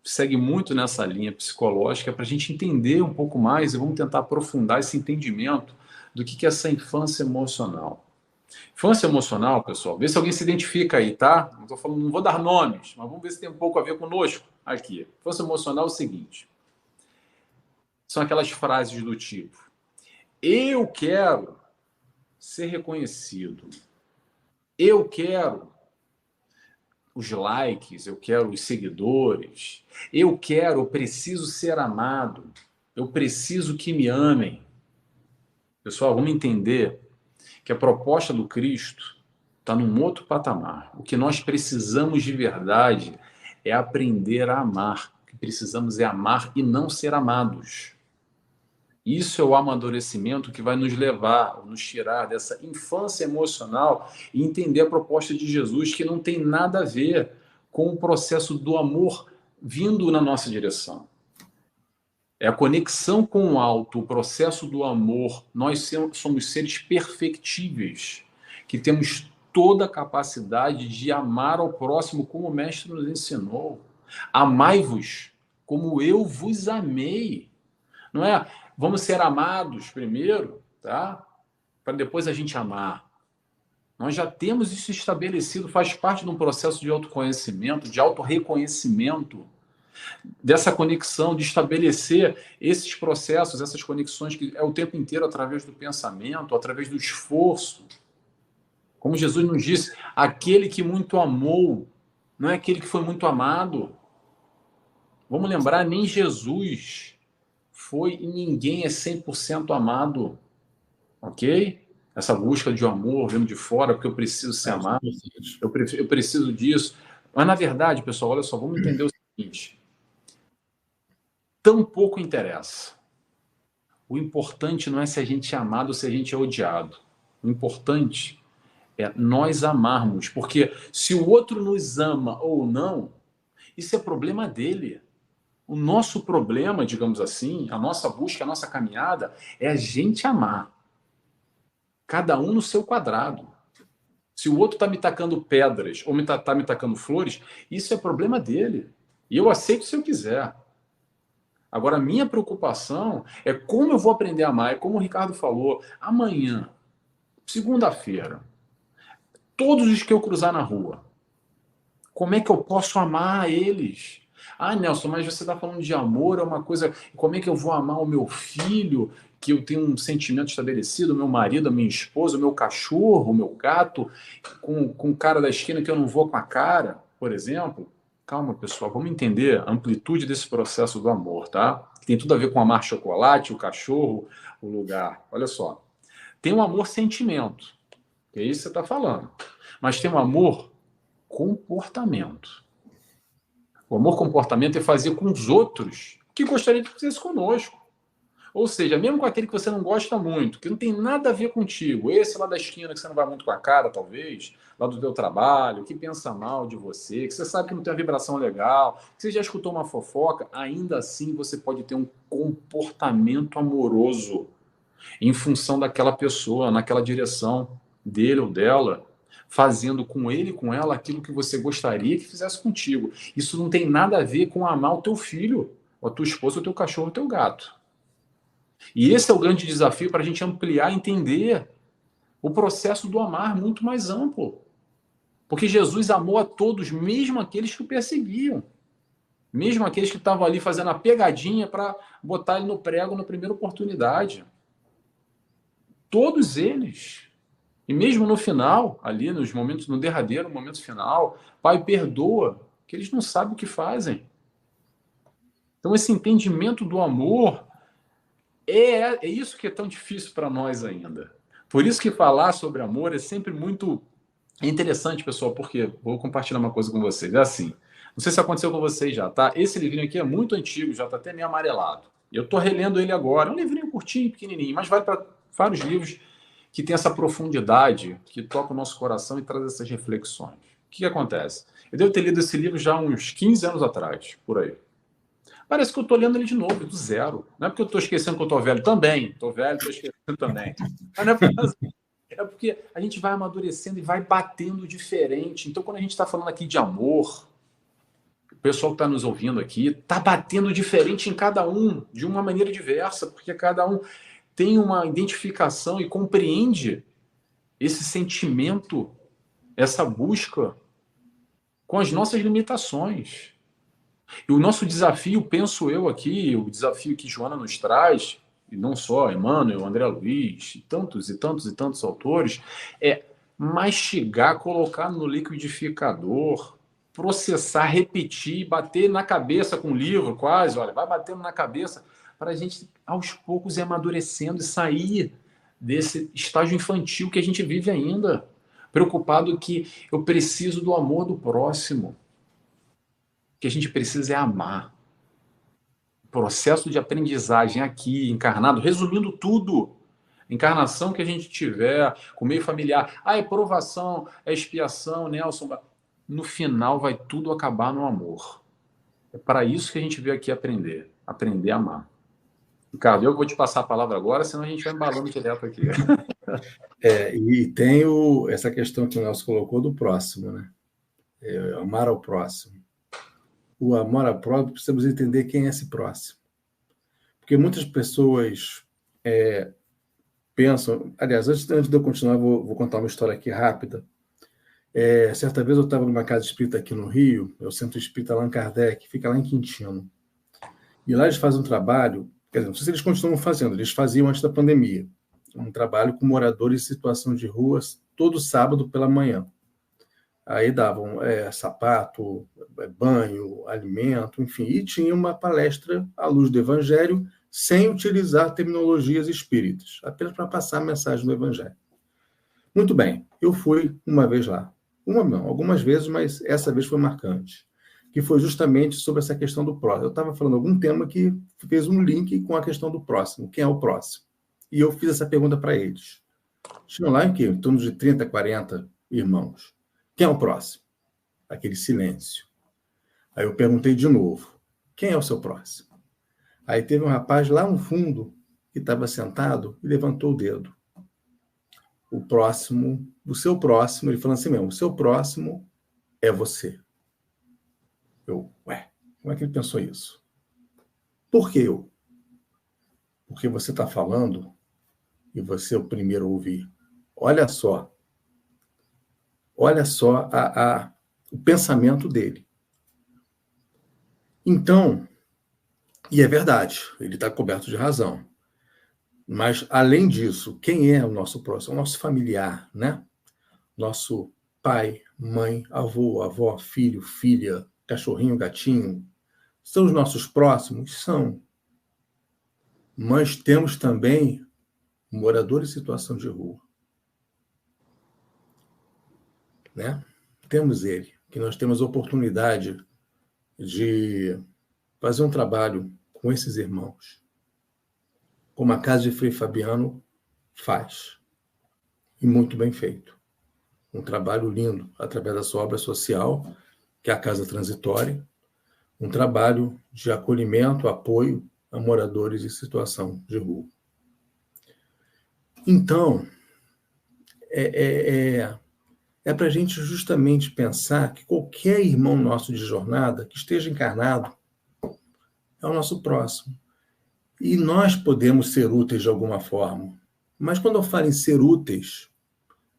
segue muito nessa linha psicológica para a gente entender um pouco mais e vamos tentar aprofundar esse entendimento do que é essa infância emocional. Infância emocional, pessoal, vê se alguém se identifica aí, tá? Não tô falando, não vou dar nomes, mas vamos ver se tem um pouco a ver conosco aqui. Infância emocional é o seguinte: são aquelas frases do tipo: eu quero ser reconhecido, eu quero os likes, eu quero os seguidores, eu preciso ser amado, eu preciso que me amem. Pessoal, vamos entender que a proposta do Cristo está num outro patamar. O que nós precisamos de verdade é aprender a amar. O que precisamos é amar e não ser amados. Isso é o amadurecimento que vai nos levar, nos tirar dessa infância emocional e entender a proposta de Jesus, que não tem nada a ver com o processo do amor vindo na nossa direção. É a conexão com o alto, o processo do amor. Nós somos seres perfectíveis, que temos toda a capacidade de amar ao próximo como o Mestre nos ensinou. Amai-vos como eu vos amei. Não é? Vamos ser amados primeiro, tá? Para depois a gente amar. Nós já temos isso estabelecido, faz parte de um processo de autoconhecimento, de autorreconhecimento, dessa conexão, de estabelecer esses processos, essas conexões que é o tempo inteiro através do pensamento, através do esforço. Como Jesus nos disse, aquele que muito amou, não é aquele que foi muito amado. Vamos lembrar, nem Jesus foi e ninguém é 100% amado, ok? Essa busca de amor vindo de fora, porque eu preciso ser amado, eu preciso disso. Mas, na verdade, pessoal, olha só, vamos entender o seguinte: tão pouco interessa. O importante não é se a gente é amado ou se a gente é odiado. O importante é nós amarmos, porque se o outro nos ama ou não, isso é problema dele. O nosso problema, digamos assim, a nossa busca, a nossa caminhada, é a gente amar. Cada um no seu quadrado. Se o outro está me tacando pedras ou tá me tacando flores, isso é problema dele. E eu aceito se eu quiser. Agora, a minha preocupação é como eu vou aprender a amar. É como o Ricardo falou, amanhã, segunda-feira, todos os que eu cruzar na rua, como é que eu posso amar eles? Ah, Nelson, mas você está falando de amor, é uma coisa. Como é que eu vou amar o meu filho, que eu tenho um sentimento estabelecido, o meu marido, a minha esposa, o meu cachorro, o meu gato, com o cara da esquina que eu não vou com a cara, por exemplo? Calma, pessoal, vamos entender a amplitude desse processo do amor, tá? Tem tudo a ver com amar chocolate, o cachorro, o lugar. Olha só. Tem um amor sentimento, que é isso que você está falando. Mas tem um amor comportamento. O amor comportamento é fazer com os outros o que gostaria que fizesse conosco. Ou seja, mesmo com aquele que você não gosta muito, que não tem nada a ver contigo, esse lá da esquina que você não vai muito com a cara, talvez, lá do teu trabalho, que pensa mal de você, que você sabe que não tem uma vibração legal, que você já escutou uma fofoca, ainda assim você pode ter um comportamento amoroso em função daquela pessoa, naquela direção dele ou dela, fazendo com ele e com ela aquilo que você gostaria que fizesse contigo. Isso não tem nada a ver com amar o teu filho, a tua esposa, o teu cachorro, o teu gato. E esse é o grande desafio para a gente ampliar e entender o processo do amar muito mais amplo. Porque Jesus amou a todos, mesmo aqueles que o perseguiam. Mesmo aqueles que estavam ali fazendo a pegadinha para botar ele no prego na primeira oportunidade. Todos eles. E mesmo no final, ali nos momentos, no derradeiro momento final, Pai, perdoa, que eles não sabem o que fazem. Então, esse entendimento do amor é isso que é tão difícil para nós ainda. Por isso que falar sobre amor é sempre muito interessante, pessoal, porque vou compartilhar uma coisa com vocês. É assim, não sei se aconteceu com vocês já, tá? Esse livrinho aqui é muito antigo, já está até meio amarelado. E eu estou relendo ele agora. É um livrinho curtinho, pequenininho, mas vale para vários livros que tem essa profundidade, que toca o nosso coração e traz essas reflexões. O que acontece? Eu devo ter lido esse livro já há uns 15 anos atrás, por aí. Parece que eu estou lendo ele de novo, do zero. Não é porque eu estou esquecendo que eu estou velho também. Estou velho, estou esquecendo também. Mas não é por causa... É porque a gente vai amadurecendo e vai batendo diferente. Então, quando a gente está falando aqui de amor, o pessoal que está nos ouvindo aqui está batendo diferente em cada um, de uma maneira diversa, porque cada um tem uma identificação e compreende esse sentimento, essa busca com as nossas limitações. E o nosso desafio, penso eu aqui, o desafio que Joana nos traz, e não só Emmanuel, André Luiz, e tantos e tantos e tantos autores, é mastigar, colocar no liquidificador, processar, repetir, bater na cabeça com o livro, quase, olha, vai batendo na cabeça, para a gente, aos poucos, ir amadurecendo e sair desse estágio infantil que a gente vive ainda, preocupado que eu preciso do amor do próximo. O que a gente precisa é amar. O processo de aprendizagem aqui, encarnado, resumindo tudo, encarnação que a gente tiver, com meio familiar, é provação, é expiação, Nelson, no final vai tudo acabar no amor. É para isso que a gente veio aqui aprender a amar. Ricardo, eu vou te passar a palavra agora, senão a gente vai embalando direto aqui. E tem essa questão que o Nelson colocou do próximo, né? Amar ao próximo. O amor ao próximo, precisamos entender quem é esse próximo. Porque muitas pessoas pensam... Aliás, antes de eu continuar, vou contar uma história aqui rápida. Certa vez eu estava numa casa espírita aqui no Rio, é o Centro Espírita Allan Kardec, fica lá em Quintino. E lá eles fazem um trabalho, quer dizer, não sei se eles continuam fazendo, eles faziam antes da pandemia, um trabalho com moradores em situação de ruas todo sábado pela manhã. Aí davam sapato, banho, alimento, enfim, e tinha uma palestra à luz do Evangelho, sem utilizar terminologias espíritas, apenas para passar a mensagem do Evangelho. Muito bem, eu fui uma vez lá. Uma não, algumas vezes, mas essa vez foi marcante, que foi justamente sobre essa questão do próximo. Eu estava falando algum tema que fez um link com a questão do próximo. Quem é o próximo? E eu fiz essa pergunta para eles. Tinham lá em torno de 30, 40 irmãos. Quem é o próximo? Aquele silêncio. Aí eu perguntei de novo. Quem é o seu próximo? Aí teve um rapaz lá no fundo que estava sentado e levantou o dedo. O próximo, o seu próximo, ele falando assim mesmo, o seu próximo é você. Como é que ele pensou isso? Por que eu? Porque você está falando e você é o primeiro a ouvir. Olha só o pensamento dele. Então, e é verdade, ele está coberto de razão. Mas, além disso, quem é o nosso próximo? O nosso familiar, né? Nosso pai, mãe, avô, avó, filho, filha, cachorrinho, gatinho. São os nossos próximos? São. Mas temos também moradores em situação de rua. Né? Temos ele, que nós temos a oportunidade de fazer um trabalho com esses irmãos. como a Casa de Frei Fabiano faz, e muito bem feito. Um trabalho lindo, através da sua obra social, que é a Casa Transitória, um trabalho de acolhimento, apoio a moradores em situação de rua. Então, é para a gente justamente pensar que qualquer irmão nosso de jornada que esteja encarnado é o nosso próximo. E nós podemos ser úteis de alguma forma. Mas quando eu falo em ser úteis,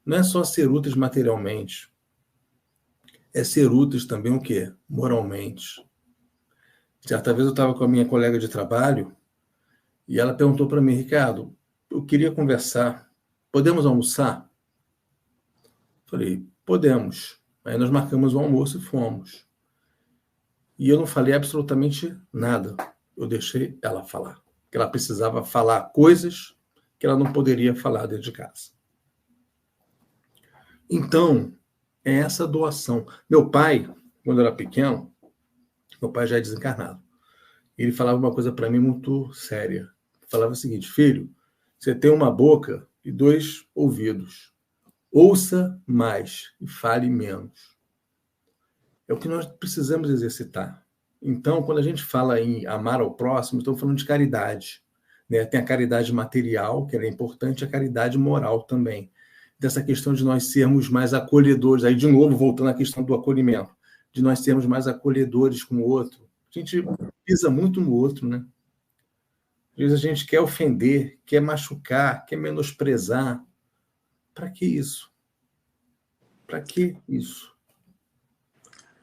não é só ser úteis materialmente. É ser úteis também o quê? Moralmente. Certa vez eu estava com a minha colega de trabalho e ela perguntou para mim, Ricardo, eu queria conversar. Podemos almoçar? Falei, podemos. Aí nós marcamos o almoço e fomos. E eu não falei absolutamente nada. Eu deixei ela falar. Que ela precisava falar coisas que ela não poderia falar dentro de casa. Então, é essa doação. Meu pai, quando eu era pequeno, meu pai já é desencarnado. Ele falava uma coisa para mim muito séria. Falava o seguinte, filho, você tem uma boca e 2 ouvidos. Ouça mais e fale menos. É o que nós precisamos exercitar. Então, quando a gente fala em amar ao próximo, estamos falando de caridade. Né? Tem a caridade material, que é importante, a caridade moral também. Dessa questão de nós sermos mais acolhedores. Aí, de novo, voltando à questão do acolhimento, de nós sermos mais acolhedores com o outro. A gente pisa muito no outro, né? Às vezes a gente quer ofender, quer machucar, quer menosprezar. Para que isso? Para que isso?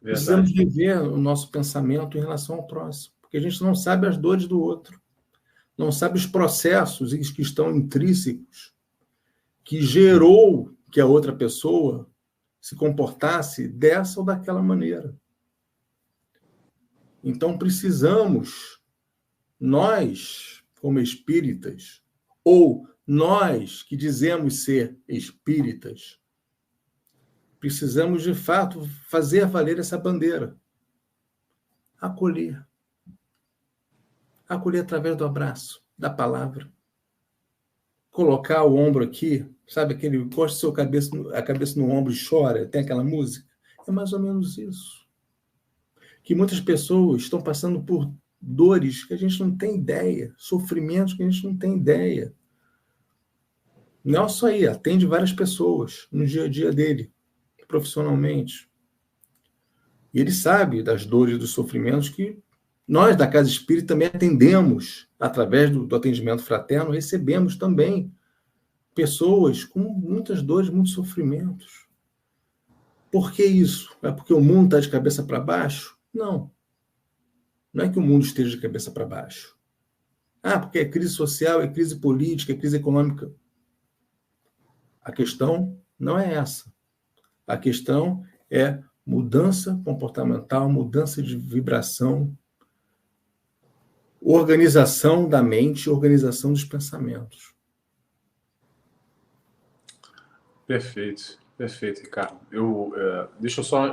Precisamos viver o nosso pensamento em relação ao próximo, porque a gente não sabe as dores do outro, não sabe os processos que estão intrínsecos, que gerou que a outra pessoa se comportasse dessa ou daquela maneira. Então, precisamos, nós, como espíritas, ou nós que dizemos ser espíritas, precisamos, de fato, fazer valer essa bandeira. Acolher. Acolher através do abraço, da palavra. Colocar o ombro aqui, sabe, aquele gosta seu a cabeça no ombro e chora, tem aquela música. É mais ou menos isso. Que muitas pessoas estão passando por dores que a gente não tem ideia, sofrimentos que a gente não tem ideia. Nelson aí atende várias pessoas no dia a dia dele, profissionalmente. E ele sabe das dores e dos sofrimentos que nós, da Casa Espírita, também atendemos, através do atendimento fraterno, recebemos também pessoas com muitas dores, muitos sofrimentos. Por que isso? É porque o mundo está de cabeça para baixo? Não. Não é que o mundo esteja de cabeça para baixo. Ah, porque é crise social, é crise política, é crise econômica. A questão não é essa. A questão é mudança comportamental, mudança de vibração, organização da mente, organização dos pensamentos. Perfeito, perfeito, Ricardo. Eu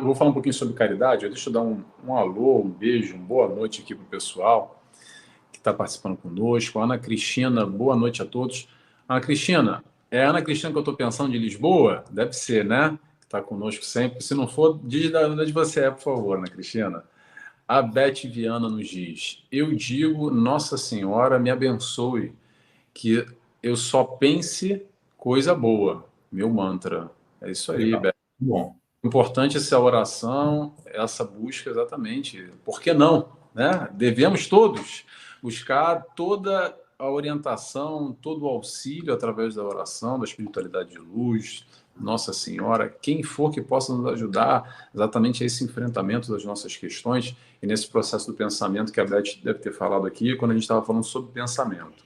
vou falar um pouquinho sobre caridade. Deixa eu dar um alô, um beijo, uma boa noite aqui para o pessoal que está participando conosco. Ana Cristina, boa noite a todos. Ana Cristina, é a Ana Cristina que eu estou pensando de Lisboa? Deve ser, né? Está conosco sempre. Se não for, diz da onde você é, por favor, Ana Cristina. A Beth Viana nos diz: eu digo, Nossa Senhora me abençoe, que eu só pense coisa boa. Meu mantra. É isso aí, Legal. Beth. Bom. Importante essa oração, essa busca, exatamente. Por que não? Né? Devemos todos buscar toda a orientação, todo o auxílio através da oração, da espiritualidade de luz, Nossa Senhora, quem for que possa nos ajudar exatamente a esse enfrentamento das nossas questões e nesse processo do pensamento que a Beth deve ter falado aqui quando a gente estava falando sobre pensamento.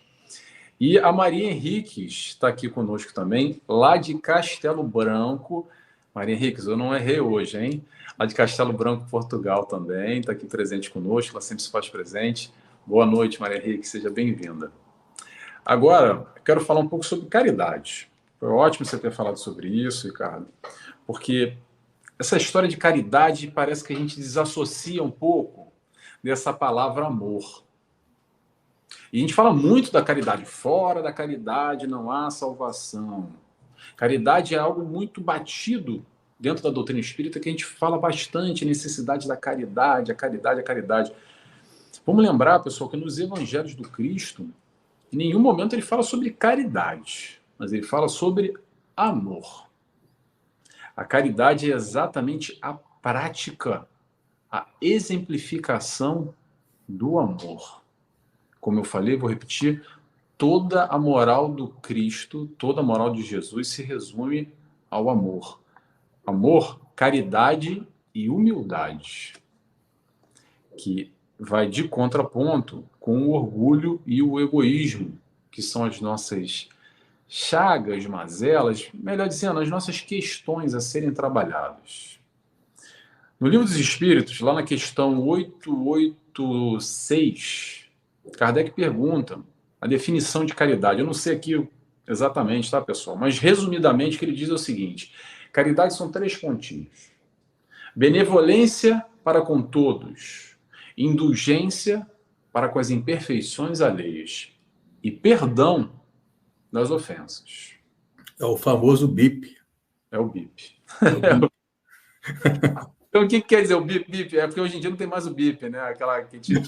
E a Maria Henriques está aqui conosco também, lá de Castelo Branco. Maria Henriques, eu não errei hoje, hein? Lá de Castelo Branco, Portugal também, está aqui presente conosco, ela sempre se faz presente. Boa noite, Maria Henriques, seja bem-vinda. Agora, eu quero falar um pouco sobre caridade. Foi ótimo você ter falado sobre isso, Ricardo, porque essa história de caridade parece que a gente desassocia um pouco dessa palavra amor. E a gente fala muito da caridade. Fora da caridade não há salvação. Caridade é algo muito batido dentro da doutrina espírita, que a gente fala bastante, a necessidade da caridade, a caridade, a caridade. Vamos lembrar, pessoal, que nos evangelhos do Cristo, em nenhum momento ele fala sobre caridade, mas ele fala sobre amor. A caridade é exatamente a prática, a exemplificação do amor. Como eu falei, vou repetir, toda a moral do Cristo, toda a moral de Jesus se resume ao amor. Amor, caridade e humildade, que vai de contraponto com o orgulho e o egoísmo, que são as nossas chagas, mazelas, melhor dizendo, as nossas questões a serem trabalhadas. No Livro dos Espíritos, lá na questão 886, Kardec pergunta a definição de caridade. Eu não sei aqui exatamente, tá, pessoal? Mas, resumidamente, o que ele diz é o seguinte: caridade são 3 pontinhos. Benevolência para com todos, indulgência para com as imperfeições alheias e perdão das ofensas. É o famoso BIP. É o BIP. Então, o que quer dizer o BIP? BIP? É porque hoje em dia não tem mais o BIP, né? Aquela que tinha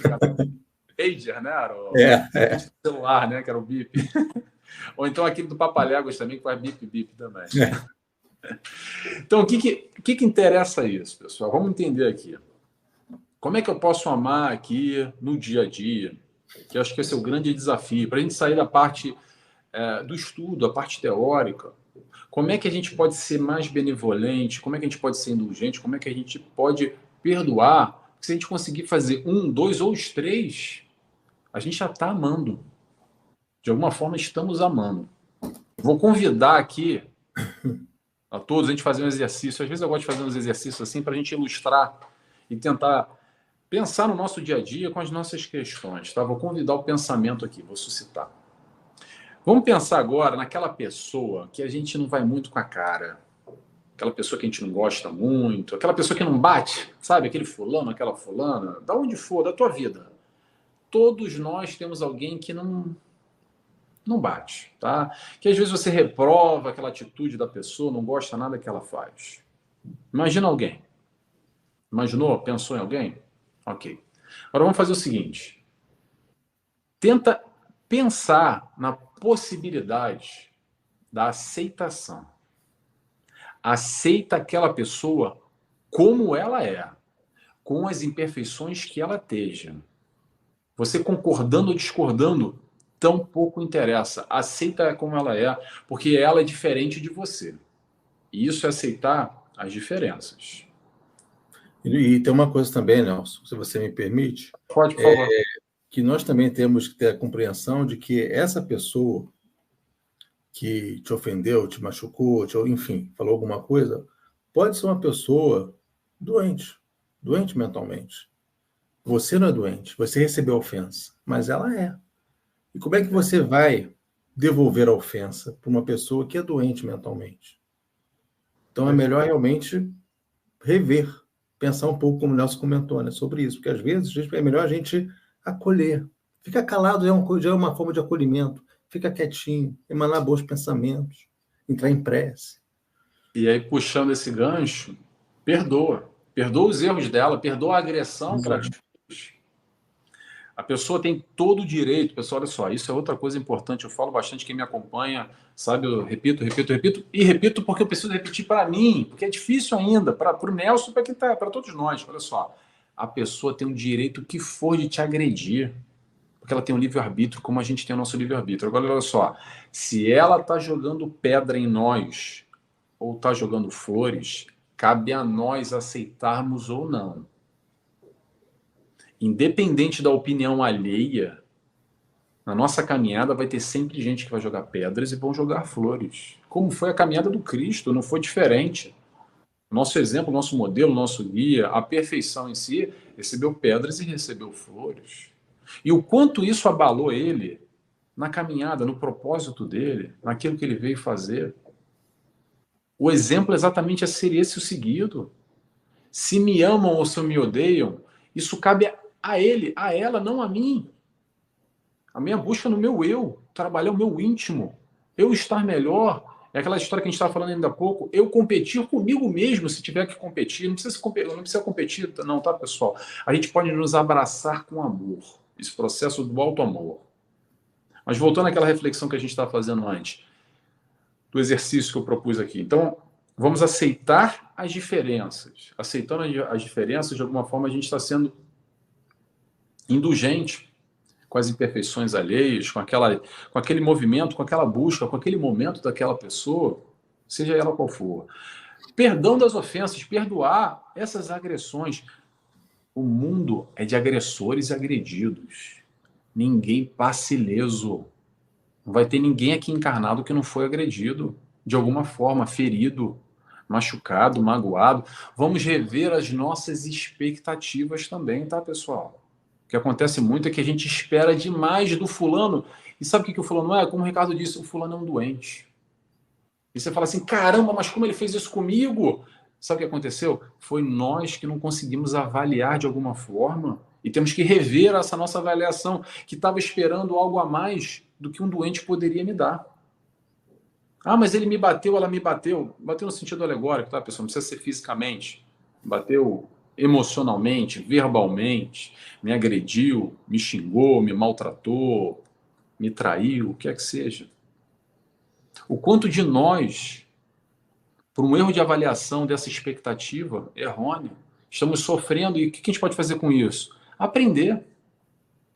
pager, né? Era o celular, né? Que era o BIP. Ou então aquele do Papaléguas também, que faz BIP também. Então, o que interessa isso, pessoal? Vamos entender aqui. Como é que eu posso amar aqui no dia a dia? Que eu acho que esse é o grande desafio. Para a gente sair da parte do estudo, a parte teórica, como é que a gente pode ser mais benevolente? Como é que a gente pode ser indulgente? Como é que a gente pode perdoar? Porque se a gente conseguir fazer 1, 2 ou os 3, a gente já está amando. De alguma forma, estamos amando. Vou convidar aqui a todos a gente fazer um exercício. Às vezes eu gosto de fazer uns exercícios assim para a gente ilustrar e tentar pensar no nosso dia a dia com as nossas questões. Tá? Vou convidar o pensamento aqui, vou suscitar. Vamos pensar agora naquela pessoa que a gente não vai muito com a cara, aquela pessoa que a gente não gosta muito, aquela pessoa que não bate, sabe? Aquele fulano, aquela fulana, da onde for, da tua vida. Todos nós temos alguém que não bate, tá? Que às vezes você reprova aquela atitude da pessoa, não gosta nada que ela faz. Imagina alguém. Imaginou? Pensou em alguém? Ok. Agora vamos fazer o seguinte. Tenta pensar na possibilidade da aceitação. Aceita aquela pessoa como ela é, com as imperfeições que ela esteja. Você concordando ou discordando, tão pouco interessa. Aceita como ela é, porque ela é diferente de você. E isso é aceitar as diferenças. E tem uma coisa também, Nelson, se você me permite. Pode, por favor. Que nós também temos que ter a compreensão de que essa pessoa que te ofendeu, te machucou, enfim, falou alguma coisa, pode ser uma pessoa doente mentalmente. Você não é doente, você recebeu a ofensa, mas ela é. E como é que você vai devolver a ofensa para uma pessoa que é doente mentalmente? Então é melhor realmente rever, pensar um pouco, como o Nelson comentou, né, sobre isso, porque às vezes é melhor a gente acolher. Ficar calado já é uma forma de acolhimento. Fica quietinho, emanar bons pensamentos, entrar em prece. E aí, puxando esse gancho, perdoa. Perdoa os erros dela, perdoa a agressão que ela te fez. A pessoa tem todo o direito. Pessoal, olha só, isso é outra coisa importante. Eu falo bastante, quem me acompanha, sabe? Eu repito. E repito porque eu preciso repetir para mim, porque é difícil ainda, para o Nelson, para todos nós. Olha só, a pessoa tem o direito que for de te agredir, porque ela tem um livre-arbítrio, como a gente tem o nosso livre-arbítrio. Agora, olha só, se ela está jogando pedra em nós, ou está jogando flores, cabe a nós aceitarmos ou não. Independente da opinião alheia, na nossa caminhada vai ter sempre gente que vai jogar pedras e vão jogar flores. Como foi a caminhada do Cristo, não foi diferente. Nosso exemplo, nosso modelo, nosso guia, a perfeição em si, recebeu pedras e recebeu flores. E o quanto isso abalou ele na caminhada, no propósito dele, naquilo que ele veio fazer. O exemplo exatamente seria esse o seguido. Se me amam ou se me odeiam, isso cabe a ele, a ela, não a mim. A minha busca no meu eu, trabalhar o meu íntimo, eu estar melhor. É aquela história que a gente estava falando ainda há pouco, eu competir comigo mesmo se tiver que competir. Não precisa competir, não, tá, pessoal? A gente pode nos abraçar com amor. Esse processo do alto amor. Mas voltando àquela reflexão que a gente estava fazendo antes, do exercício que eu propus aqui. Então, vamos aceitar as diferenças. Aceitando as diferenças, de alguma forma, a gente está sendo indulgente com as imperfeições alheias, com aquele movimento, com aquela busca, com aquele momento daquela pessoa, seja ela qual for. Perdão das ofensas, perdoar essas agressões. O mundo é de agressores e agredidos. Ninguém passe ileso. Não vai ter ninguém aqui encarnado que não foi agredido, de alguma forma, ferido, machucado, magoado. Vamos rever as nossas expectativas também, tá, pessoal? O que acontece muito é que a gente espera demais do fulano. E sabe o que o fulano é? Como o Ricardo disse, o fulano é um doente. E você fala assim, caramba, mas como ele fez isso comigo? Sabe o que aconteceu? Foi nós que não conseguimos avaliar de alguma forma. E temos que rever essa nossa avaliação, que estava esperando algo a mais do que um doente poderia me dar. Ah, mas ele me bateu, ela me bateu. Bateu no sentido alegórico, tá, pessoal? Não precisa ser fisicamente. Bateu emocionalmente, verbalmente, me agrediu, me xingou, me maltratou, me traiu, o que é que seja. O quanto de nós, por um erro de avaliação dessa expectativa errônea, estamos sofrendo, e o que a gente pode fazer com isso? Aprender.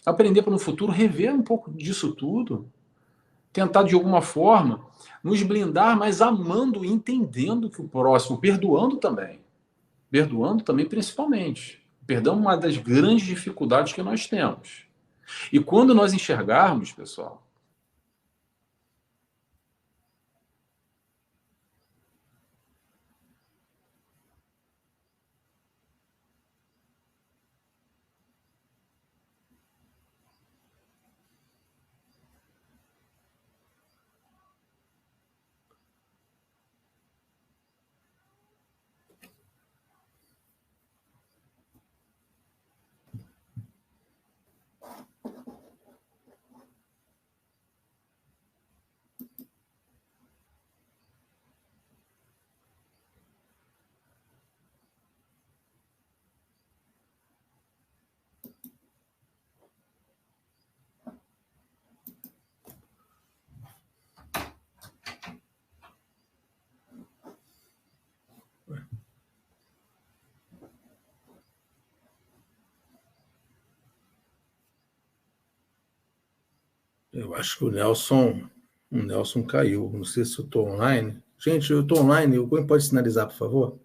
Aprender para no futuro rever um pouco disso tudo, tentar de alguma forma nos blindar, mas amando e entendendo que o próximo, perdoando também principalmente. Perdão é uma das grandes dificuldades que nós temos. E quando nós enxergarmos, pessoal, Eu acho que o Nelson caiu. Não sei se eu estou online. Gente, eu estou online. Alguém pode sinalizar, por favor?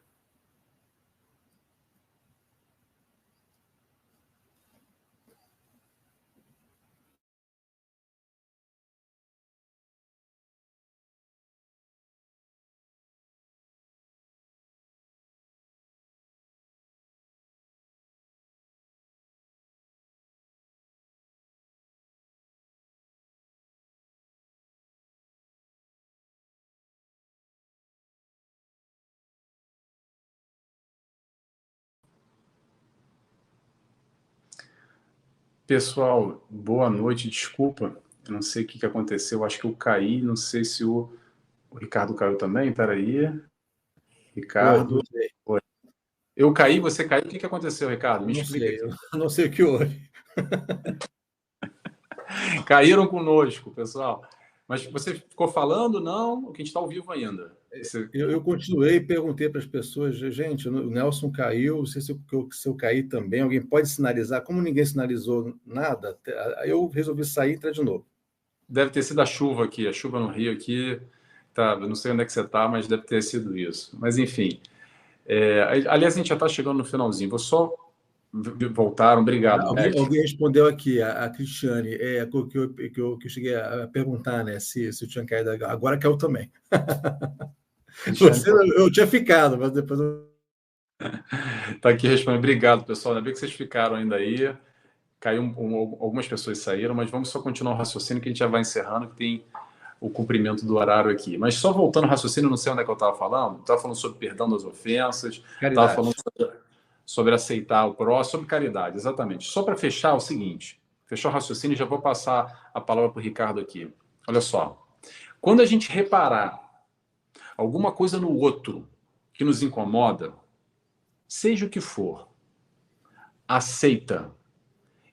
pessoal, boa noite, desculpa. Eu não sei o que aconteceu, acho que eu caí, não sei se o Ricardo caiu também, peraí. Oi, não Ricardo. sei. Eu caí, você caiu, o que aconteceu, Ricardo? Me Não explica sei. aqui. Eu não sei o que houve. Caíram conosco, pessoal. Mas você ficou falando? Não, o que a gente está ao vivo ainda. Você... Eu continuei e perguntei para as pessoas, gente, o Nelson caiu, não sei se eu caí também, alguém pode sinalizar? Como ninguém sinalizou nada, eu resolvi sair e entrar de novo. Deve ter sido a chuva aqui, a chuva no Rio aqui. Tá, eu não sei onde é que você está, mas deve ter sido isso. Mas enfim. Aliás, a gente já está chegando no finalzinho. Vou só voltar. Obrigado, Alguém, Beck. alguém respondeu aqui, a Cristiane, que eu cheguei a perguntar, né, se eu tinha caído, agora caiu também. Eu tinha ficado, mas depois eu... Está aqui respondendo. Obrigado, pessoal. Ainda bem que vocês ficaram ainda aí. Caiu algumas pessoas saíram, mas vamos só continuar o raciocínio que a gente já vai encerrando, que tem o cumprimento do horário aqui. Mas só voltando ao raciocínio, não sei onde é que eu estava falando. Estava falando sobre perdão das ofensas, estava Caridade. falando sobre aceitar o próximo, sobre caridade, exatamente. Só para fechar, é o seguinte: Fechou o raciocínio? Já vou passar a palavra para o Ricardo aqui. Olha só. Quando a gente reparar alguma coisa no outro que nos incomoda, seja o que for, aceita.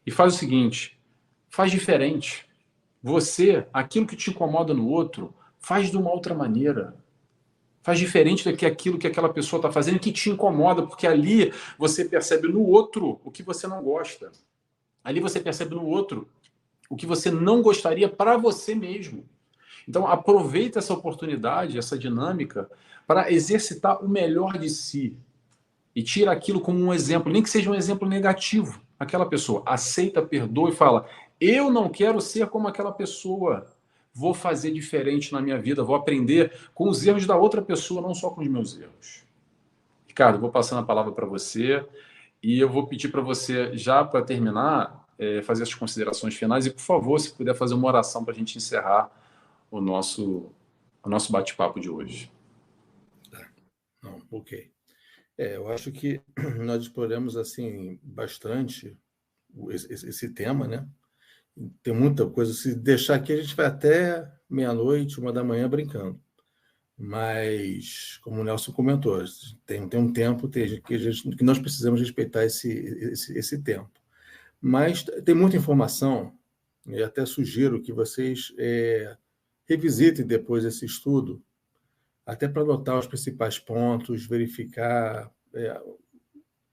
E faz o seguinte, faz diferente. Você, aquilo que te incomoda no outro, faz de uma outra maneira. Faz diferente do que aquilo que aquela pessoa está fazendo que te incomoda, porque ali você percebe no outro o que você não gosta. Ali você percebe no outro o que você não gostaria para você mesmo. Então, aproveita essa oportunidade, essa dinâmica, para exercitar o melhor de si. E tira aquilo como um exemplo, nem que seja um exemplo negativo. Aquela pessoa aceita, perdoa e fala: eu não quero ser como aquela pessoa. Vou fazer diferente na minha vida, vou aprender com os erros da outra pessoa, não só com os meus erros. Ricardo, vou passando a palavra para você e eu vou pedir para você, já para terminar, fazer as considerações finais e, por favor, se puder fazer uma oração para a gente encerrar o nosso bate-papo de hoje. Não, ok. Eu acho que nós exploramos assim bastante esse tema, né? Tem muita coisa. Se deixar aqui, a gente vai até meia-noite, 1 da manhã brincando. Mas, como o Nelson comentou, tem um tempo que nós precisamos respeitar esse tempo. Mas tem muita informação, e até sugiro que vocês revisitem depois esse estudo, até para anotar os principais pontos, verificar,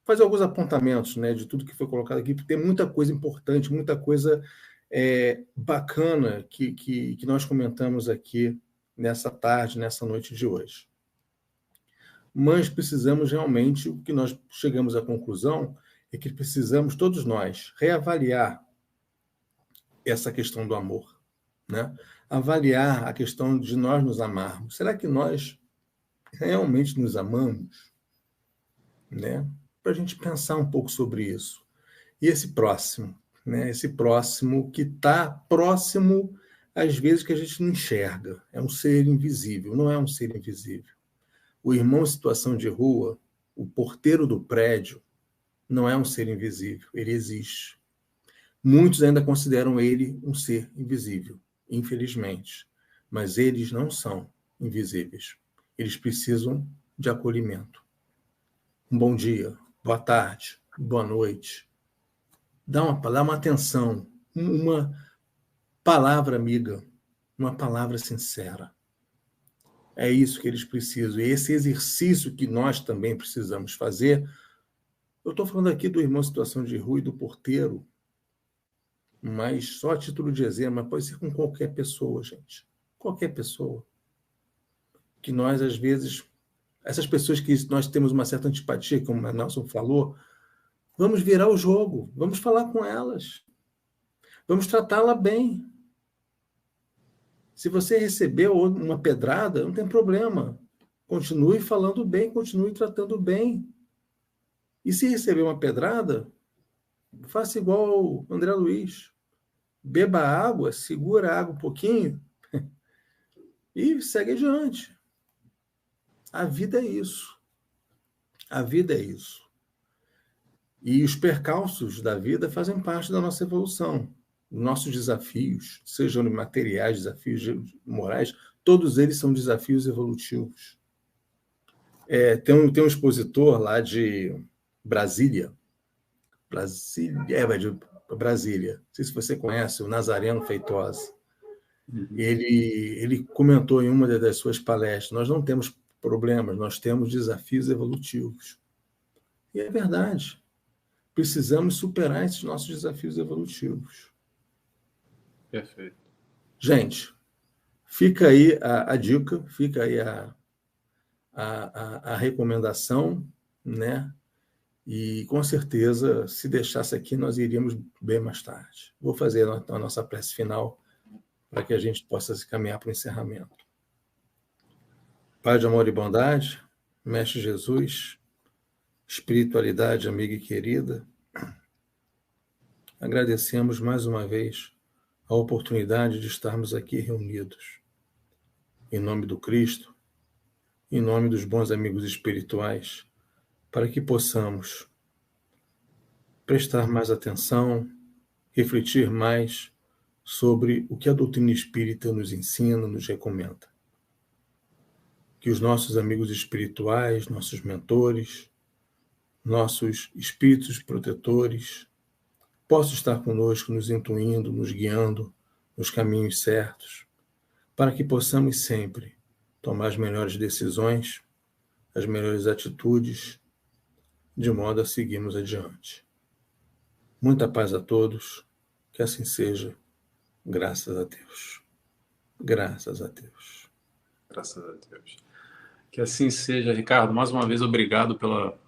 fazer alguns apontamentos, né, de tudo que foi colocado aqui, porque tem muita coisa importante, muita coisa bacana que nós comentamos aqui nessa tarde, nessa noite de hoje. Mas precisamos realmente, o que nós chegamos à conclusão é que precisamos, todos nós, reavaliar essa questão do amor, né? Avaliar a questão de nós nos amarmos. Será que nós realmente nos amamos? Né? Para a gente pensar um pouco sobre isso. E esse próximo, né? Esse próximo que está próximo, às vezes, que a gente não enxerga. É um ser invisível, não é um ser invisível. O irmão em situação de rua, o porteiro do prédio, não é um ser invisível, ele existe. Muitos ainda consideram ele um ser invisível, infelizmente. Mas eles não são invisíveis. Eles precisam de acolhimento. Um bom dia, boa tarde, boa noite. Dá uma atenção, uma palavra amiga, uma palavra sincera. É isso que eles precisam. E esse exercício que nós também precisamos fazer. Eu estou falando aqui do irmão em situação de rua e do porteiro, mas só a título de exemplo, mas pode ser com qualquer pessoa, gente. Qualquer pessoa. Que nós, às vezes, essas pessoas que nós temos uma certa antipatia, como o Nelson falou, vamos virar o jogo, vamos falar com elas, vamos tratá-la bem. Se você recebeu uma pedrada, não tem problema. Continue falando bem, continue tratando bem. E se receber uma pedrada, faça igual o André Luiz. Beba água, segura a água um pouquinho e segue adiante. A vida é isso. A vida é isso. E os percalços da vida fazem parte da nossa evolução. Os nossos desafios, sejam materiais, desafios morais, todos eles são desafios evolutivos. Tem um expositor lá de Brasília. Brasília. Não sei se você conhece, o Nazareno Feitosa. Ele comentou em uma das suas palestras: nós não temos problemas, nós temos desafios evolutivos. E é verdade. Precisamos superar esses nossos desafios evolutivos. Perfeito. Gente, fica aí a dica, fica aí a recomendação, né? E, com certeza, se deixasse aqui, nós iríamos bem mais tarde. Vou fazer a nossa prece final para que a gente possa se caminhar para o encerramento. Pai de amor e bondade, Mestre Jesus, espiritualidade amiga e querida, agradecemos mais uma vez a oportunidade de estarmos aqui reunidos. Em nome do Cristo, em nome dos bons amigos espirituais, para que possamos prestar mais atenção, refletir mais sobre o que a doutrina espírita nos ensina, nos recomenda. Que os nossos amigos espirituais, nossos mentores, nossos espíritos protetores possam estar conosco, nos intuindo, nos guiando nos caminhos certos, para que possamos sempre tomar as melhores decisões, as melhores atitudes, de modo a seguirmos adiante. Muita paz a todos, que assim seja, graças a Deus. Graças a Deus. Graças a Deus. Que assim seja, Ricardo. Mais uma vez, obrigado pela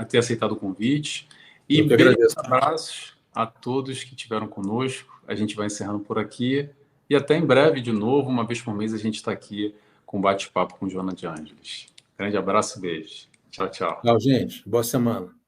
ter aceitado o convite. E beijos, abraços a todos que estiveram conosco. A gente vai encerrando por aqui. E até em breve, de novo, uma vez por mês, a gente está aqui com bate-papo com Joana de Ângeles. Grande abraço e beijo. Tchau, tchau. Tchau, gente. Boa semana.